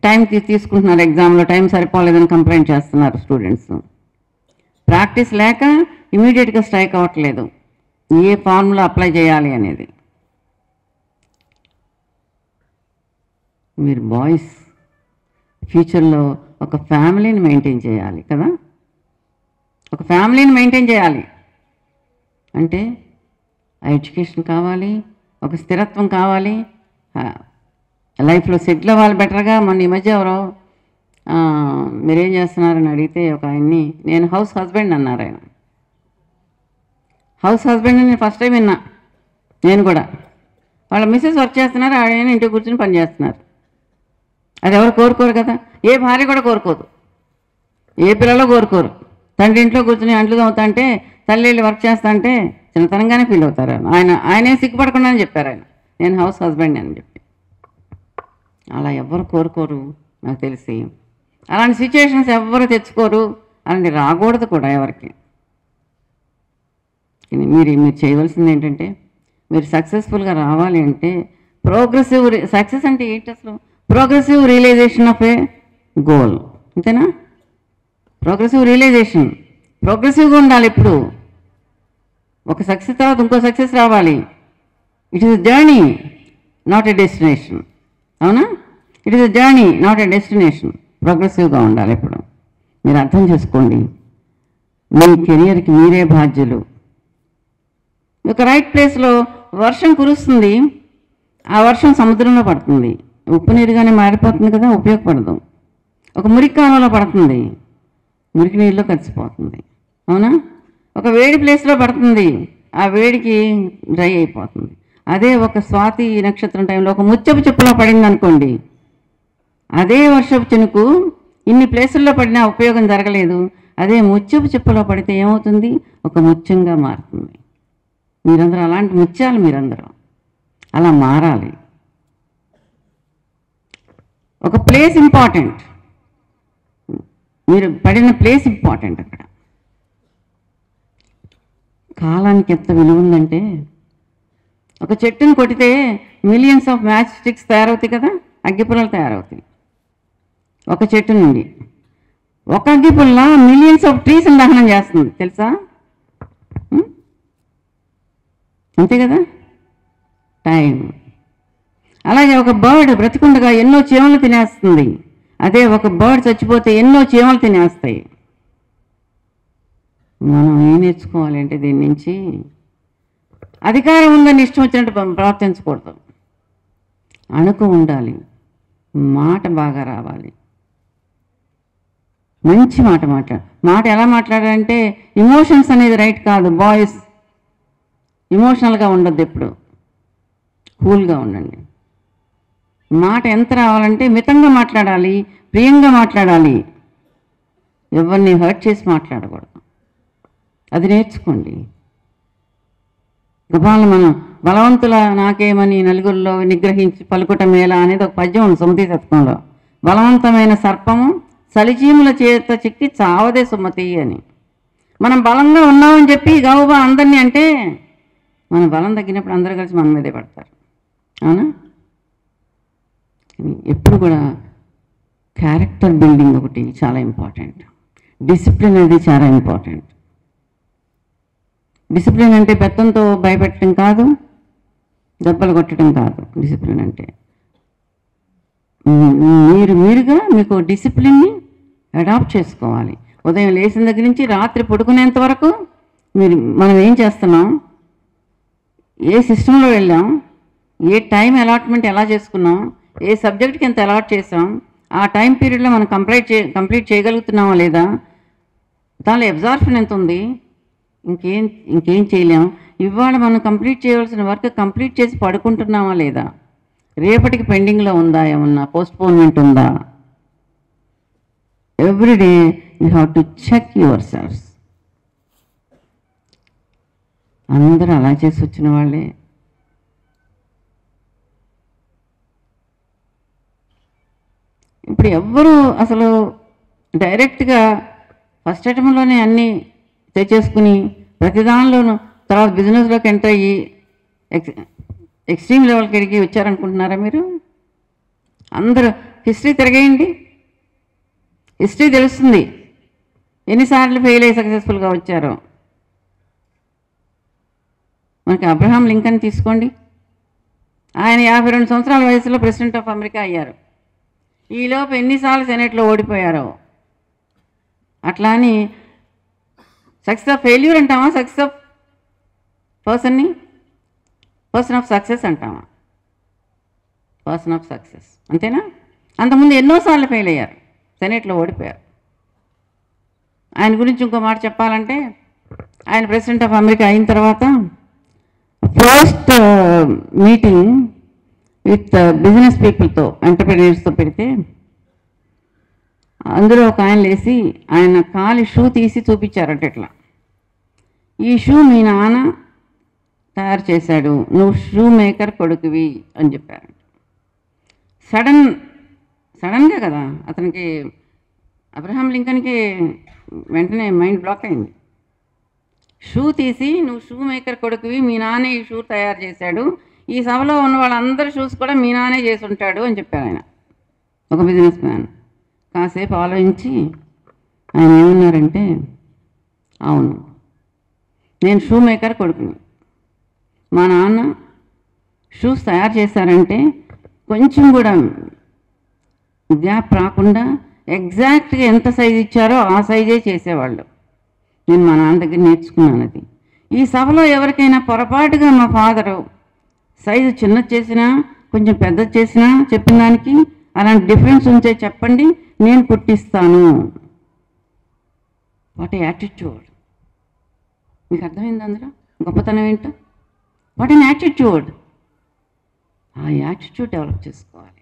టైం తీసుకుంటున్నారు, ఎగ్జామ్లో టైం సరిపోలేదని కంప్లైంట్ చేస్తున్నారు స్టూడెంట్స్. ప్రాక్టీస్ లేక ఇమీడియట్గా స్ట్రైక్ అవ్వట్లేదు ఏ ఫార్ములా అప్లై చేయాలి అనేది. మీరు బాయ్స్ ఫ్యూచర్లో ఒక ఫ్యామిలీని మెయింటైన్ చేయాలి కదా. ఒక ఫ్యామిలీని మెయింటైన్ చేయాలి అంటే ఆ ఎడ్యుకేషన్ కావాలి, ఒక స్థిరత్వం కావాలి, లైఫ్లో సెటిల్ అవ్వాలి బెటర్గా. మొన్న ఈ మధ్య ఎవరో మీరేం చేస్తున్నారని అడిగితే ఒక ఆయన్ని, నేను హౌస్ హస్బెండ్ అన్నారు ఆయన. హౌస్ హస్బెండ్ అని ఫస్ట్ టైం విన్నా నేను కూడా. వాళ్ళ మిస్సెస్ వర్క్ చేస్తున్నారు, ఆయన ఇంటికి కూర్చొని పని చేస్తున్నారు. అది ఎవరు కోరుకోరు కదా. ఏ భార్య కూడా కోరుకోదు, ఏ పిల్లలు కోరుకోరు. తండ్రి ఇంట్లో కూర్చొని అంట్లు తవ్వుతా అంటే, తల్లి వర్క్ చేస్తా అంటే చిన్నతనంగానే ఫీల్ అవుతారు. ఆయనే సిగ్గుపడకుండా అని చెప్పారు ఆయన, నేను హౌస్ హస్బెండ్ అని చెప్పి. అలా ఎవ్వరు కోరుకోరు నాకు తెలిసి. అలాంటి సిచ్యువేషన్స్ ఎవ్వరు తెచ్చుకోరు, అలాంటి రాకూడదు కూడా ఎవరికి. మీరు చేయవలసింది ఏంటంటే, మీరు సక్సెస్ఫుల్గా రావాలి అంటే ప్రోగ్రెసివ్ సక్సెస్ అంటే ఏంటి అసలు? Progressive realization of a goal, అంతేనా? ప్రోగ్రెసివ్ రియలైజేషన్, ప్రోగ్రెసివ్గా ఉండాలి. ఇప్పుడు ఒక సక్సెస్ తర్వాత ఇంకో సక్సెస్ రావాలి. It is journey, not a destination. అవునా? It is a journey, not a destination. ప్రోగ్రెసివ్గా ఉండాలి ఎప్పుడు. మీరు అర్థం చేసుకోండి, మీ కెరియర్కి మీరే బాధ్యులు. ఒక రైట్ ప్లేస్లో వర్షం కురుస్తుంది, ఆ వర్షం సముద్రంలో పడుతుంది, ఉప్పు నీరుగానే మారిపోతుంది కదా, ఉపయోగపడదు. ఒక మురికి కాలంలో పడుతుంది, మురికి నీళ్ళలో కలిసిపోతుంది. అవునా? ఒక వేడి ప్లేస్లో పడుతుంది, ఆ వేడికి డ్రై అయిపోతుంది. అదే ఒక స్వాతి నక్షత్రం టైంలో ఒక ముత్యపు చెప్పులో పడింది అనుకోండి, అదే వర్షపు చినుకు ఇన్ని ప్లేసుల్లో పడినా ఉపయోగం జరగలేదు. అదే ముత్యపు చెప్పులో పడితే ఏమవుతుంది? ఒక ముత్యంగా మారుతుంది. మీరందరూ అలాంటి ముత్యాలు, మీరందరూ అలా మారాలి. ఒక ప్లేస్ ఇంపార్టెంట్, మీరు పడిన ప్లేస్ ఇంపార్టెంట్. అక్కడ కాలానికి ఎంత విలువ ఉందంటే, ఒక చెట్టును కొట్టితే మిలియన్స్ ఆఫ్ మ్యాచ్ స్టిక్స్ తయారవుతాయి కదా, అగ్గిపుల్లలు తయారవుతాయి ఒక చెట్టు నుండి. ఒక అగ్గిపుల్ల మిలియన్స్ ఆఫ్ ట్రీస్ని దహనం చేస్తుంది, తెలుసా? అంతే కదా టైం. అలాగే ఒక బర్డ్ బ్రతికుండగా ఎన్నో చీమలు తినేస్తుంది, అదే ఒక బర్డ్ చచ్చిపోతే ఎన్నో చీమలు తినేస్తాయి. మనం ఏం నేర్చుకోవాలంటే దీని నుంచి, అధికారం ఉందని ఇష్టం వచ్చినట్టు ప్రవర్తించకూడదు. అణుకు ఉండాలి, మాట బాగా రావాలి, మంచి మాట ఎలా మాట్లాడాలంటే, ఇమోషన్స్ అనేది రైట్ కాదు. బాయ్స్ ఇమోషనల్గా ఉండొద్దు, ఎప్పుడు కూల్గా ఉండండి. మాట ఎంత రావాలంటే మితంగా మాట్లాడాలి, ప్రియంగా మాట్లాడాలి, ఎవరిని హర్ట్ చేసి మాట్లాడకూడదు. అది నేర్చుకోండి. గబాలను మనం బలవంతుల నాకేమని నలుగురిలో నిగ్రహించి పలుకుట మేళ అనేది ఒక పద్యం ఉంది సుమతి శతకంలో. బలవంతమైన సర్పము సలిచీముల చేత చిక్కి చావదే సుమతి అని. మనం బలంగా ఉన్నామని చెప్పి గౌబా అందరినీ అంటే, మన బలం తగ్గినప్పుడు అందరూ కలిసి మన మీదే పడతారు. అవునా? ఎప్పుడు కూడా క్యారెక్టర్ బిల్డింగ్ ఒకటి చాలా ఇంపార్టెంట్. డిసిప్లిన్ అనేది చాలా ఇంపార్టెంట్. డిసిప్లిన్ అంటే బెత్తంతో భయపెట్టడం కాదు, దెబ్బలు కొట్టడం కాదు. డిసిప్లిన్ అంటే మీరుగా మీకు డిసిప్లిన్ని అడాప్ట్ చేసుకోవాలి. ఉదయం లేచిన దగ్గర నుంచి రాత్రి పడుకునేంత వరకు మనం ఏం చేస్తున్నాం, ఏ సిస్టంలో వెళ్ళాం, ఏ టైం అలాట్మెంట్ ఎలా చేసుకున్నాం, ఏ సబ్జెక్ట్కి ఎంత అలాట్ చేసాం, ఆ టైం పీరియడ్లో మనం కంప్లీట్ చేయగలుగుతున్నామా లేదా, దానిలో అబ్జార్ప్షన్ ఎంత ఉంది, ఇంకేం చేయలేం. ఇవాళ మనం కంప్లీట్ చేయవలసిన వర్క్ కంప్లీట్ చేసి పడుకుంటున్నామా లేదా, రేపటికి పెండింగ్లో ఉందా, ఏమన్నా పోస్ట్పోన్మెంట్ ఉందా. Everyday you have to check your selfs. అందరూ అలా చేసి వచ్చిన వాళ్ళే. ఇప్పుడు ఎవ్వరూ అసలు డైరెక్ట్గా ఫస్ట్ అటెంప్ట్లోనే అన్నీ తెచ్చేసుకుని ప్రతి దానిలోనూ తర్వాత బిజినెస్లోకి ఎంటర్ అయ్యి ఎక్స్ట్రీమ్ లెవెల్కి ఎదిగి వచ్చారనుకుంటున్నారా మీరు? అందరూ హిస్టరీ తిరగేయండి, హిస్టరీ తెలుస్తుంది ఎన్నిసార్లు ఫెయిల్ అయ్యి సక్సెస్ఫుల్గా వచ్చారో. మనకి అబ్రహాం లింకన్ తీసుకోండి, ఆయన 52 సంవత్సరాల వయసులో ప్రెసిడెంట్ ఆఫ్ అమెరికా అయ్యారు. ఈలోపు ఎన్నిసార్లు సెనేట్లో ఓడిపోయారో. అట్లా అని సక్సెస్ ఆఫ్ ఫెయిల్యూర్ అంటామా, success of person of success అంటామా? పర్సన్ ఆఫ్ సక్సెస్, అంతేనా? అంతకుముందు ఎన్నోసార్లు ఫెయిల్ అయ్యారు, సెనేట్లో ఓడిపోయారు. ఆయన గురించి ఇంకో మాట చెప్పాలంటే, ఆయన ప్రెసిడెంట్ ఆఫ్ అమెరికా అయిన తర్వాత ఫస్ట్ మీటింగ్ విత్ బిజినెస్ పీపుల్తో, ఎంటర్ప్రెన్యూర్స్తో పెడితే అందులో ఒక ఆయన లేచి ఆయన కాలి షూ తీసి చూపించారట. ఇట్లా, ఈ షూ మీ నాన్న తయారు చేశాడు, నువ్వు షూ మేకర్ కొడుకువి అని చెప్పారు. సడన్గా కదా అతనికి, అబ్రహాం లింకన్కి వెంటనే మైండ్ బ్లాక్ అయింది. షూ తీసి నువ్వు షూ మేకర్ కొడుకువి, మీ నాన్నే ఈ షూ తయారు చేశాడు, ఈ సభలో ఉన్న వాళ్ళందరి షూస్ కూడా మీ నాన్నే చేసి ఉంటాడు అని చెప్పారు ఆయన, ఒక బిజినెస్ మ్యాన్. కాసేపు ఆలోచించి ఆయన ఏమన్నారంటే, అవును, నేను షూ మేకర్ కొడుకుని, మా నాన్న షూస్ తయారు చేశారంటే కొంచెం కూడా గ్యాప్ రాకుండా ఎగ్జాక్ట్గా ఎంత సైజు ఇచ్చారో ఆ సైజే చేసేవాళ్ళు. నేను మా నాన్న దగ్గర నేర్చుకున్నాను అది. ఈ సభలో ఎవరికైనా పొరపాటుగా మా ఫాదరు సైజు చిన్నది చేసినా కొంచెం పెద్దది చేసినా చెప్పిన దానికి అలాంటి డిఫరెన్స్ ఉంటే చెప్పండి, నేను కుట్టిస్తాను. What a attitude! మీకు అర్థమైంది అందులో గొప్పతనం ఏంటో? What an attitude! ఆ యాటిట్యూడ్ డెవలప్ చేసుకోవాలి.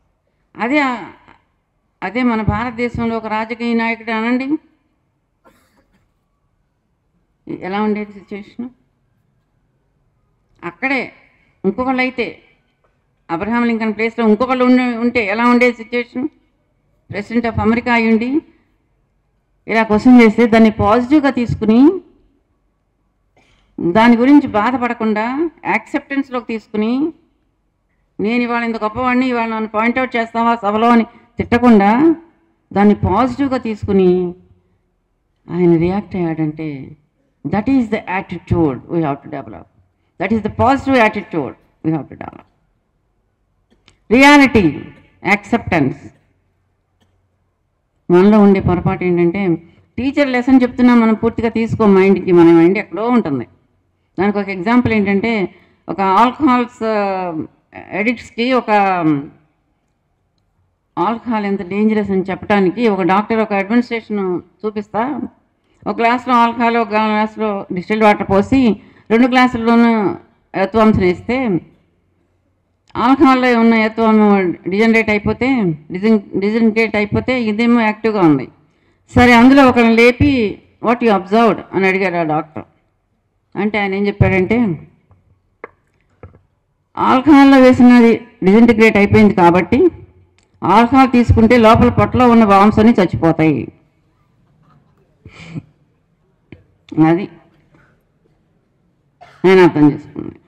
అదే మన భారతదేశంలో ఒక రాజకీయ నాయకుడు అనండి, ఎలా ఉండేది సిచ్యువేషను? అక్కడే ఇంకొకళ్ళు అయితే అబ్రహాం లింకన్ ప్లేస్లో ఇంకొకళ్ళు ఉంటే ఎలా ఉండేది సిచ్యువేషన్? ప్రెసిడెంట్ ఆఫ్ అమెరికా అయ్యుండి ఇలా క్వశ్చన్ చేస్తే దాన్ని పాజిటివ్గా తీసుకుని దాని గురించి బాధపడకుండా యాక్సెప్టెన్స్లోకి తీసుకుని, నేను ఇవాళ ఇంత గొప్పవాడిని, ఇవాళ నన్ను పాయింట్అవుట్ చేస్తావా సభలో అని తిట్టకుండా దాన్ని పాజిటివ్గా తీసుకుని ఆయన రియాక్ట్ అయ్యాడంటే that is the attitude we have to develop. That is the positive attitude we have to develop. Reality, acceptance. మనలో ఉండే పొరపాటు ఏంటంటే టీచర్ లెసన్ చెప్తున్నా మనం పూర్తిగా తీసుకో మైండ్కి, మన మైండ్ ఎక్కడో ఉంటుంది. దానికి ఒక ఎగ్జాంపుల్ ఏంటంటే, ఒక ఆల్కహాల్స్ అడిక్ట్స్కి ఒక ఆల్కహాల్ ఎంత డేంజరస్ అని చెప్పడానికి ఒక డాక్టర్ ఒక అడ్మినిస్ట్రేషన్ చూపిస్తా, ఒక గ్లాస్లో ఆల్కహాల్ ఒక గ్లాస్లో డిస్టిల్డ్ వాటర్ పోసి 2 గ్లాసుల్లోనూ ఎత్తువంశం వేస్తే ఆల్కహాల్లో ఉన్న ఎత్తువం డిజనరేట్ అయిపోతే ఇదేమో యాక్టివ్గా ఉంది. సరే, అందులో ఒకరిని లేపి వాట్ యు అబ్జర్వ్డ్ అని అడిగాడు ఆ డాక్టర్. అంటే ఆయన ఏం చెప్పాడంటే, ఆల్కహాల్లో వేసినది డిజంటిగ్రేట్ అయిపోయింది కాబట్టి ఆల్కహాల్ తీసుకుంటే లోపల పొట్టలో ఉన్న బాంబ్స్ అన్నీ చచ్చిపోతాయి. అది నేను అర్థం చేసుకున్నాను.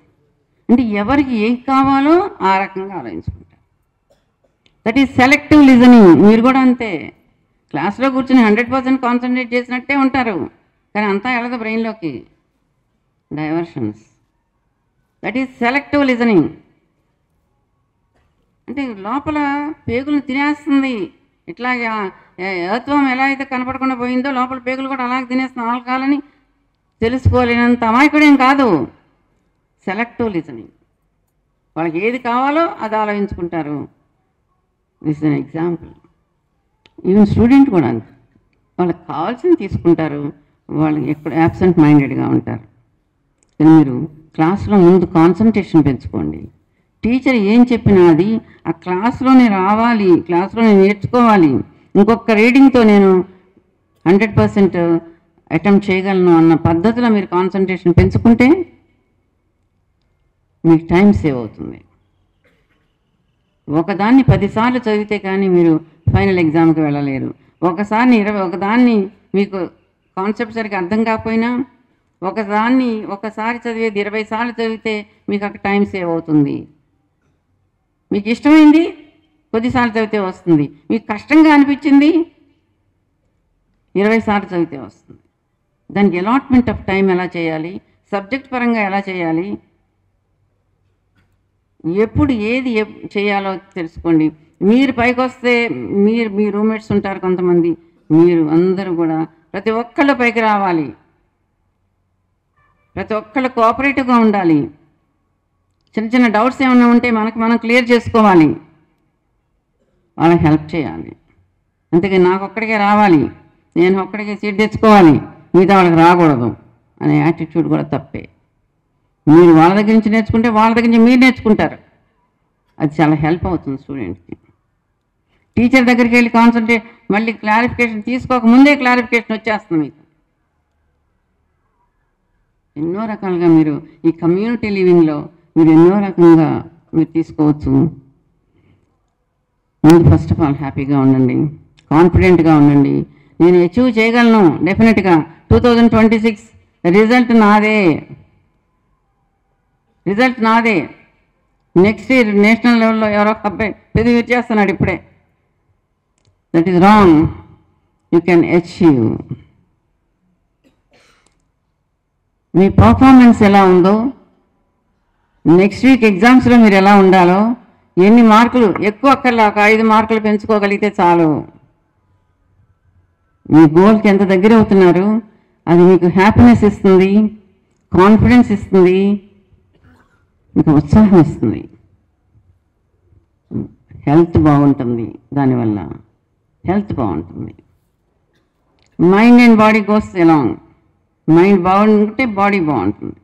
అంటే ఎవరికి ఏం కావాలో ఆ రకంగా ఆలోచించుకుంటారు. That is selective listening. మీరు కూడా అంతే, క్లాస్లో కూర్చొని 100% కాన్సన్ట్రేట్ చేసినట్టే ఉంటారు, కానీ అంతా వెళ్ళదు బ్రెయిన్లోకి, diversions. That is selective listening. అంటే లోపల పేగులను తినేస్తుంది. ఇట్లాగే ఏత్వం ఎలా అయితే కనపడకుండా పోయిందో లోపల పేగులు కూడా అలాగే తినేస్తుంది. ఆల్కహాలని తెలుసుకోలేనంత అమాయకుడేం కాదు. Selective listening. వాళ్ళకి ఏది కావాలో అది ఆలోచించుకుంటారు. This is an example. Even student కూడా అంతే, వాళ్ళకి కావాల్సింది తీసుకుంటారు, వాళ్ళకి ఎక్కడ యాబ్సెంట్ మైండెడ్గా ఉంటారు. కానీ మీరు క్లాస్లో ముందు కాన్సన్ట్రేషన్ పెంచుకోండి. టీచర్ ఏం చెప్పినా అది ఆ క్లాస్లోనే రావాలి, క్లాస్లోనే నేర్చుకోవాలి. ఇంకొక రీడింగ్తో నేను 100% అటెంప్ట్ చేయగలను అన్న పద్ధతిలో మీరు కాన్సన్ట్రేషన్ పెంచుకుంటే మీకు టైం సేవ్ అవుతుంది. ఒకదాన్ని 10 సార్లు చదివితే కానీ మీరు ఫైనల్ ఎగ్జామ్కి వెళ్ళలేరు. ఒకదాన్ని మీకు కాన్సెప్ట్ సరిగ్గా అర్థం కాకపోయినా ఒకసారి చదివేది 20 సార్లు చదివితే మీకు అక్కడ టైం సేవ్ అవుతుంది. మీకు ఇష్టమైంది కొద్దిసార్లు చదివితే వస్తుంది, మీకు కష్టంగా అనిపించింది 20 సార్లు చదివితే వస్తుంది. దానికి అలాట్మెంట్ ఆఫ్ టైం ఎలా చేయాలి, సబ్జెక్ట్ పరంగా ఎలా చేయాలి, ఎప్పుడు ఏది చేయాలో తెలుసుకోండి. మీరు పైకి వస్తే మీ రూమ్మేట్స్ ఉంటారు కొంతమంది, మీరు అందరూ కూడా ప్రతి ఒక్కళ్ళు పైకి రావాలి, ప్రతి ఒక్కళ్ళు కోఆపరేటివ్గా ఉండాలి. చిన్న చిన్న డౌట్స్ ఏమైనా ఉంటే మనం క్లియర్ చేసుకోవాలి, వాళ్ళకి హెల్ప్ చేయాలి. అంతేగా నాకు ఒక్కడికే రావాలి, నేను ఒక్కడికే సీట్ తెచ్చుకోవాలి, మిగతా వాళ్ళకి రాకూడదు అనే యాటిట్యూడ్ కూడా తప్పే. మీరు వాళ్ళ దగ్గర నుంచి నేర్చుకుంటే వాళ్ళ దగ్గర నుంచి మీరు నేర్చుకుంటారు. అది చాలా హెల్ప్ అవుతుంది స్టూడెంట్కి. టీచర్ దగ్గరికి వెళ్ళి కాన్సన్ట్రేట్ మళ్ళీ క్లారిఫికేషన్ తీసుకోకముందే క్లారిఫికేషన్ వచ్చేస్తుంది మీకు. ఎన్నో రకాలుగా మీరు ఈ కమ్యూనిటీ లివింగ్లో మీరు ఎన్నో రకంగా మీరు తీసుకోవచ్చు. ముందు ఫస్ట్ ఆఫ్ ఆల్ హ్యాపీగా ఉండండి, కాన్ఫిడెంట్గా ఉండండి. నేను అచీవ్ చేయగలను డెఫినెట్గా. 2026 రిజల్ట్ నాదే. నెక్స్ట్ ఇయర్ నేషనల్ లెవెల్లో ఎవరో అబ్బాయి పెద్ద చేస్తున్నాడు ఇప్పుడే. That is wrong. You can achieve. Me performance ఎలా ఉందో, నెక్స్ట్ వీక్ ఎగ్జామ్స్లో మీరు ఎలా ఉండాలో ఎన్ని మార్కులు ఎక్కువ అక్కర్లా, ఒక 5 మార్కులు పెంచుకోగలిగితే చాలు. మీ గోల్కి ఎంత దగ్గర అవుతున్నారు, అది మీకు హ్యాపీనెస్ ఇస్తుంది, కాన్ఫిడెన్స్ ఇస్తుంది, మీకు ఉత్సాహం ఇస్తుంది. హెల్త్ బాగుంటుంది, దానివల్ల హెల్త్ బాగుంటుంది. Mind and body goes along. Mind బాగుంటే బాడీ బాగుంటుంది.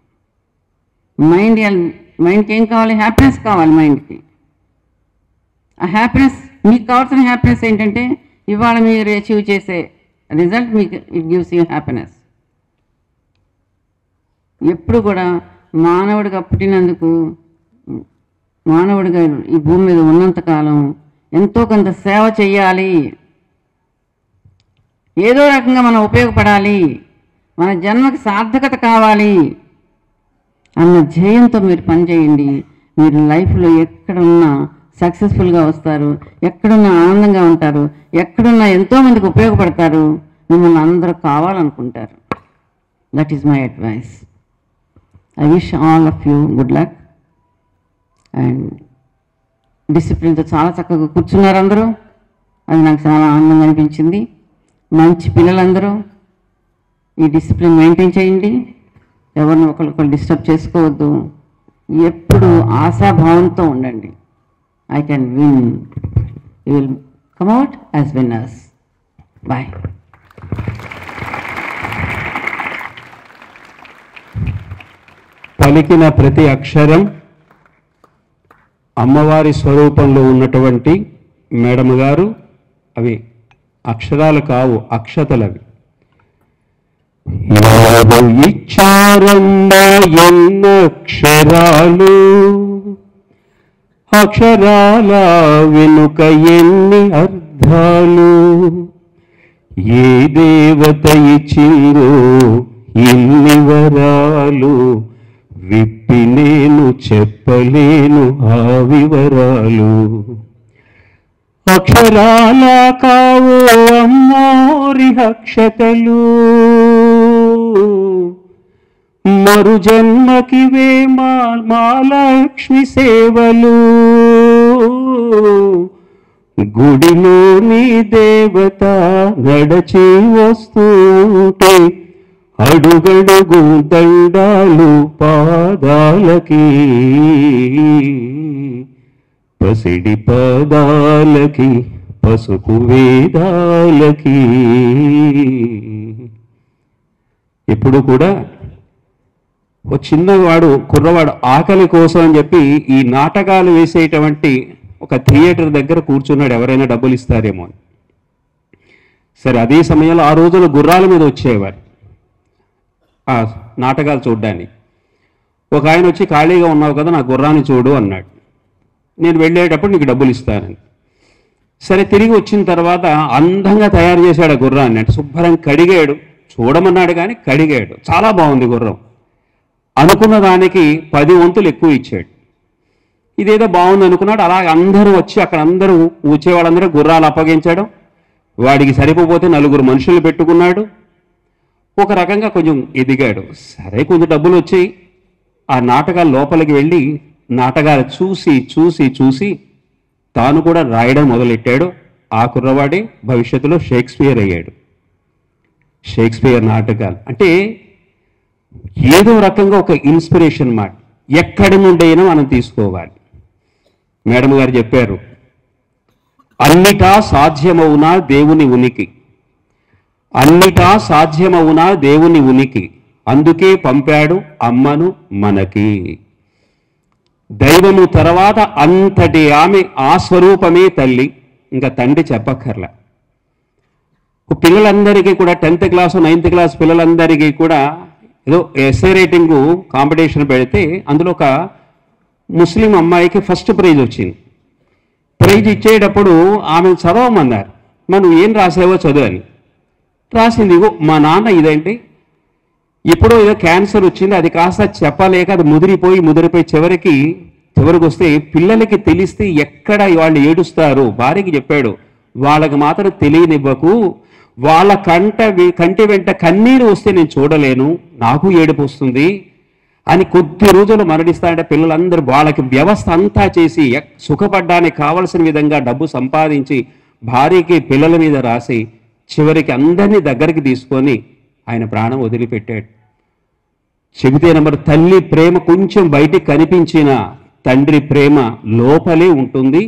మైండ్కి ఏం కావాలి? హ్యాపీనెస్ కావాలి మైండ్కి. ఆ హ్యాపీనెస్, మీకు కావాల్సిన హ్యాపీనెస్ ఏంటంటే ఇవాళ మీరు అచీవ్ చేసే రిజల్ట్ మీకు ఇట్ గివ్స్ యూ హ్యాపీనెస్. ఎప్పుడు కూడా మానవుడిగా పుట్టినందుకు, మానవుడిగా ఈ భూమి మీద ఉన్నంతకాలం ఎంతో కొంత సేవ చేయాలి, ఏదో రకంగా మనం ఉపయోగపడాలి, మన జన్మకి సార్థకత కావాలి అన్న ధ్యేయంతో మీరు పనిచేయండి. మీరు లైఫ్లో ఎక్కడున్నా సక్సెస్ఫుల్గా వస్తారు, ఎక్కడున్నా ఆనందంగా ఉంటారు, ఎక్కడున్నా ఎంతోమందికి ఉపయోగపడతారు, మిమ్మల్ని అందరూ కావాలనుకుంటారు. That is my advice. I wish all of you good luck. And డిసిప్లిన్తో చాలా చక్కగా కూర్చున్నారు అందరూ, అది నాకు చాలా ఆనందంగా అనిపించింది. మంచి పిల్లలందరూ ఈ డిసిప్లిన్ మెయింటైన్ చేయండి, ఎవరిని ఒకరికొకరు డిస్టర్బ్ చేసుకోవద్దు, ఎప్పుడు ఆశాభావంతో ఉండండి. I can win. You will come out as winners. Bye. పలికిన ప్రతి అక్షరం అమ్మవారి స్వరూపంలో ఉన్నటువంటి మేడం గారు, అవి అక్షరాలు కావు, అక్షతలవి. ఇచ్చారమ్మా ఎన్నక్షరాలు, అక్షరాల వెనుక ఎన్ని అర్థాలు, ఏ దేవత ఇచ్చిందో ఎన్ని వరాలు, విప్పి నేను చెప్పలేను ఆ వివరాలు. అక్షరాల కావు అమ్మోరి అక్షతలు, మరు జన్మకివే మాలక్ష్మి సేవలు. గుడిలోని దేవత నడచి వస్తుంటే అడుగడుగు దండాలు పాదాలకి, పసిడి పాదాలకి పసుపు వేదాలకి. ఎప్పుడు కూడా ఓ చిన్నవాడు కుర్రవాడు ఆకలి కోసం అని చెప్పి ఈ నాటకాలు వేసేటువంటి ఒక థియేటర్ దగ్గర కూర్చున్నాడు, ఎవరైనా డబ్బులు ఇస్తారేమో అని. సరే, అదే సమయంలో ఆ రోజుల్లో గుర్రాల మీద వచ్చేవారు ఆ నాటకాలు చూడ్డానికి. ఒక ఆయన వచ్చి, ఖాళీగా ఉన్నావు కదా, నా గుర్రాన్ని చూడు అన్నాడు. నేను వెళ్ళేటప్పుడు నీకు డబ్బులు ఇస్తానని. సరే, తిరిగి వచ్చిన తర్వాత అందంగా తయారు చేశాడు ఆ గుర్రాన్ని. అంటే శుభ్రం కడిగాడు, చూడమన్నాడు కానీ కడిగాడు, చాలా బాగుంది గుర్రం. అనుకున్న దానికి 10 వంతులు ఎక్కువ ఇచ్చాడు. ఇదేదో బాగుంది అనుకున్నాడు. అలాగే అందరూ వచ్చి అక్కడ అందరూ వచ్చేవాళ్ళందరూ గుర్రాలు అప్పగించడం, వాడికి సరిపోతే 4 మనుషులు పెట్టుకున్నాడు. ఒక రకంగా కొంచెం ఎదిగాడు. సరే, కొంచెం డబ్బులు వచ్చి ఆ నాటకాల లోపలికి వెళ్ళి నాటకాలు చూసి చూసి చూసి తాను కూడా రాయడం మొదలెట్టాడు. ఆ కుర్రవాడే భవిష్యత్తులో షేక్స్పియర్ అయ్యాడు. షేక్స్పియర్ నాటకాలు అంటే ఏదో రకంగా ఒక ఇన్స్పిరేషన్ మాట ఎక్కడి నుండైనా మనం తీసుకోవాలి. మేడం గారు చెప్పారు, అన్నిటా సాధ్యమవునా దేవుని ఉనికి, అన్నిటా సాధ్యమవునా దేవుని ఉనికి, అందుకే పంపాడు అమ్మను మనకి. దైవము తర్వాత అంతటి ఆమె ఆ స్వరూపమే తల్లి, ఇంకా తండ్రి చెప్పక్కర్లా. పిల్లలందరికీ కూడా 10th క్లాసు 9th క్లాస్ పిల్లలందరికీ కూడా ఏదో ఎస్ఏ రైటింగ్ కాంపిటీషన్ పెడితే అందులో ఒక ముస్లిం అమ్మాయికి ఫస్ట్ ప్రైజ్ వచ్చింది. ప్రైజ్ ఇచ్చేటప్పుడు ఆమె చదవమన్నారు. మనం ఏం రాసావో చదువు అని రాసింది. మా నాన్న ఇదేంటి, ఇప్పుడు ఏదో క్యాన్సర్ వచ్చింది, అది కాస్త చెప్పలేక అది ముదిరిపోయి చివరికి వస్తే పిల్లలకి తెలిస్తే ఎక్కడ వాళ్ళు ఏడుస్తారు. భార్యకి చెప్పాడు, వాళ్ళకి మాత్రం తెలియనివ్వకు, వాళ్ళ కంటి వెంట కన్నీరు వస్తే నేను చూడలేను, నాకు ఏడుపు వస్తుంది, అని కొద్ది రోజులు మరణిస్తారంటే పిల్లలందరూ వాళ్ళకి వ్యవస్థ అంతా చేసి సుఖపడ్డానికి కావలసిన విధంగా డబ్బు సంపాదించి భార్యకి పిల్లల మీద రాసి చివరికి అందరినీ దగ్గరికి తీసుకొని ఆయన ప్రాణం వదిలిపెట్టాడు. చెబితే మరి తల్లి ప్రేమ కొంచెం బయటికి కనిపించిన తండ్రి ప్రేమ లోపలే ఉంటుంది.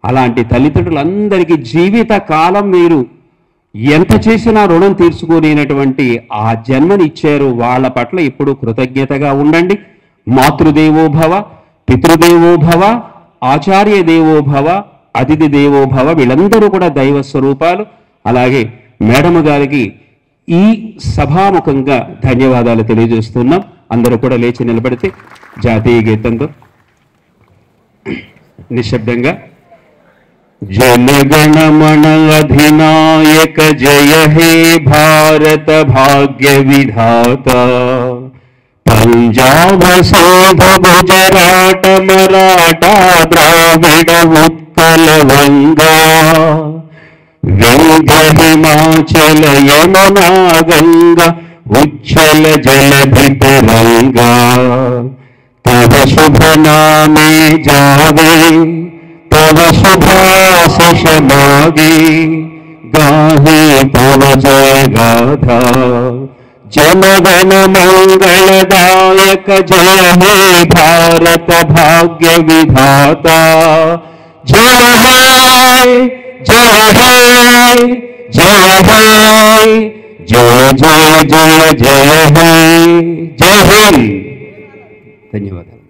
అలాంటి తల్లిదండ్రులందరికీ జీవిత కాలం మీరు ఎంత చేసినా రుణం తీర్చుకోలేనటువంటి ఆ జన్మనిచ్చారు. వాళ్ళ పట్ల ఇప్పుడు కృతజ్ఞతగా ఉండండి. మాతృదేవోభవ, పితృదేవోభవ, ఆచార్య దేవోభవ, అతిథి దేవోభవ, వీళ్ళందరూ కూడా దైవ స్వరూపాలు. అలాగే మేడమ్ గారికి ఈ సభాముఖంగా ధన్యవాదాలు తెలియజేస్తున్నాం. అందరూ కూడా లేచి నిలబడితే జాతీయ గీతంతో నిశ్శబ్దంగా जनगणमन अधिनायक जय हे भारत भाग्य विधाता पंजाब सिंध गुजरात मराठा द्राविड उत्कल वंगा विंध्य हिमाचल यमुना गंगा उच्छल जलधि तरंगा तव शुभ नामे जावे तव शुभाशिष मागे गाहे तव जय गाथा जनगण मंगलदायक जय हे भारत भाग्य विधाता जय हे जय हे जय हे जय जय जय जय हे जय हिंद. ధన్యవాదాలు.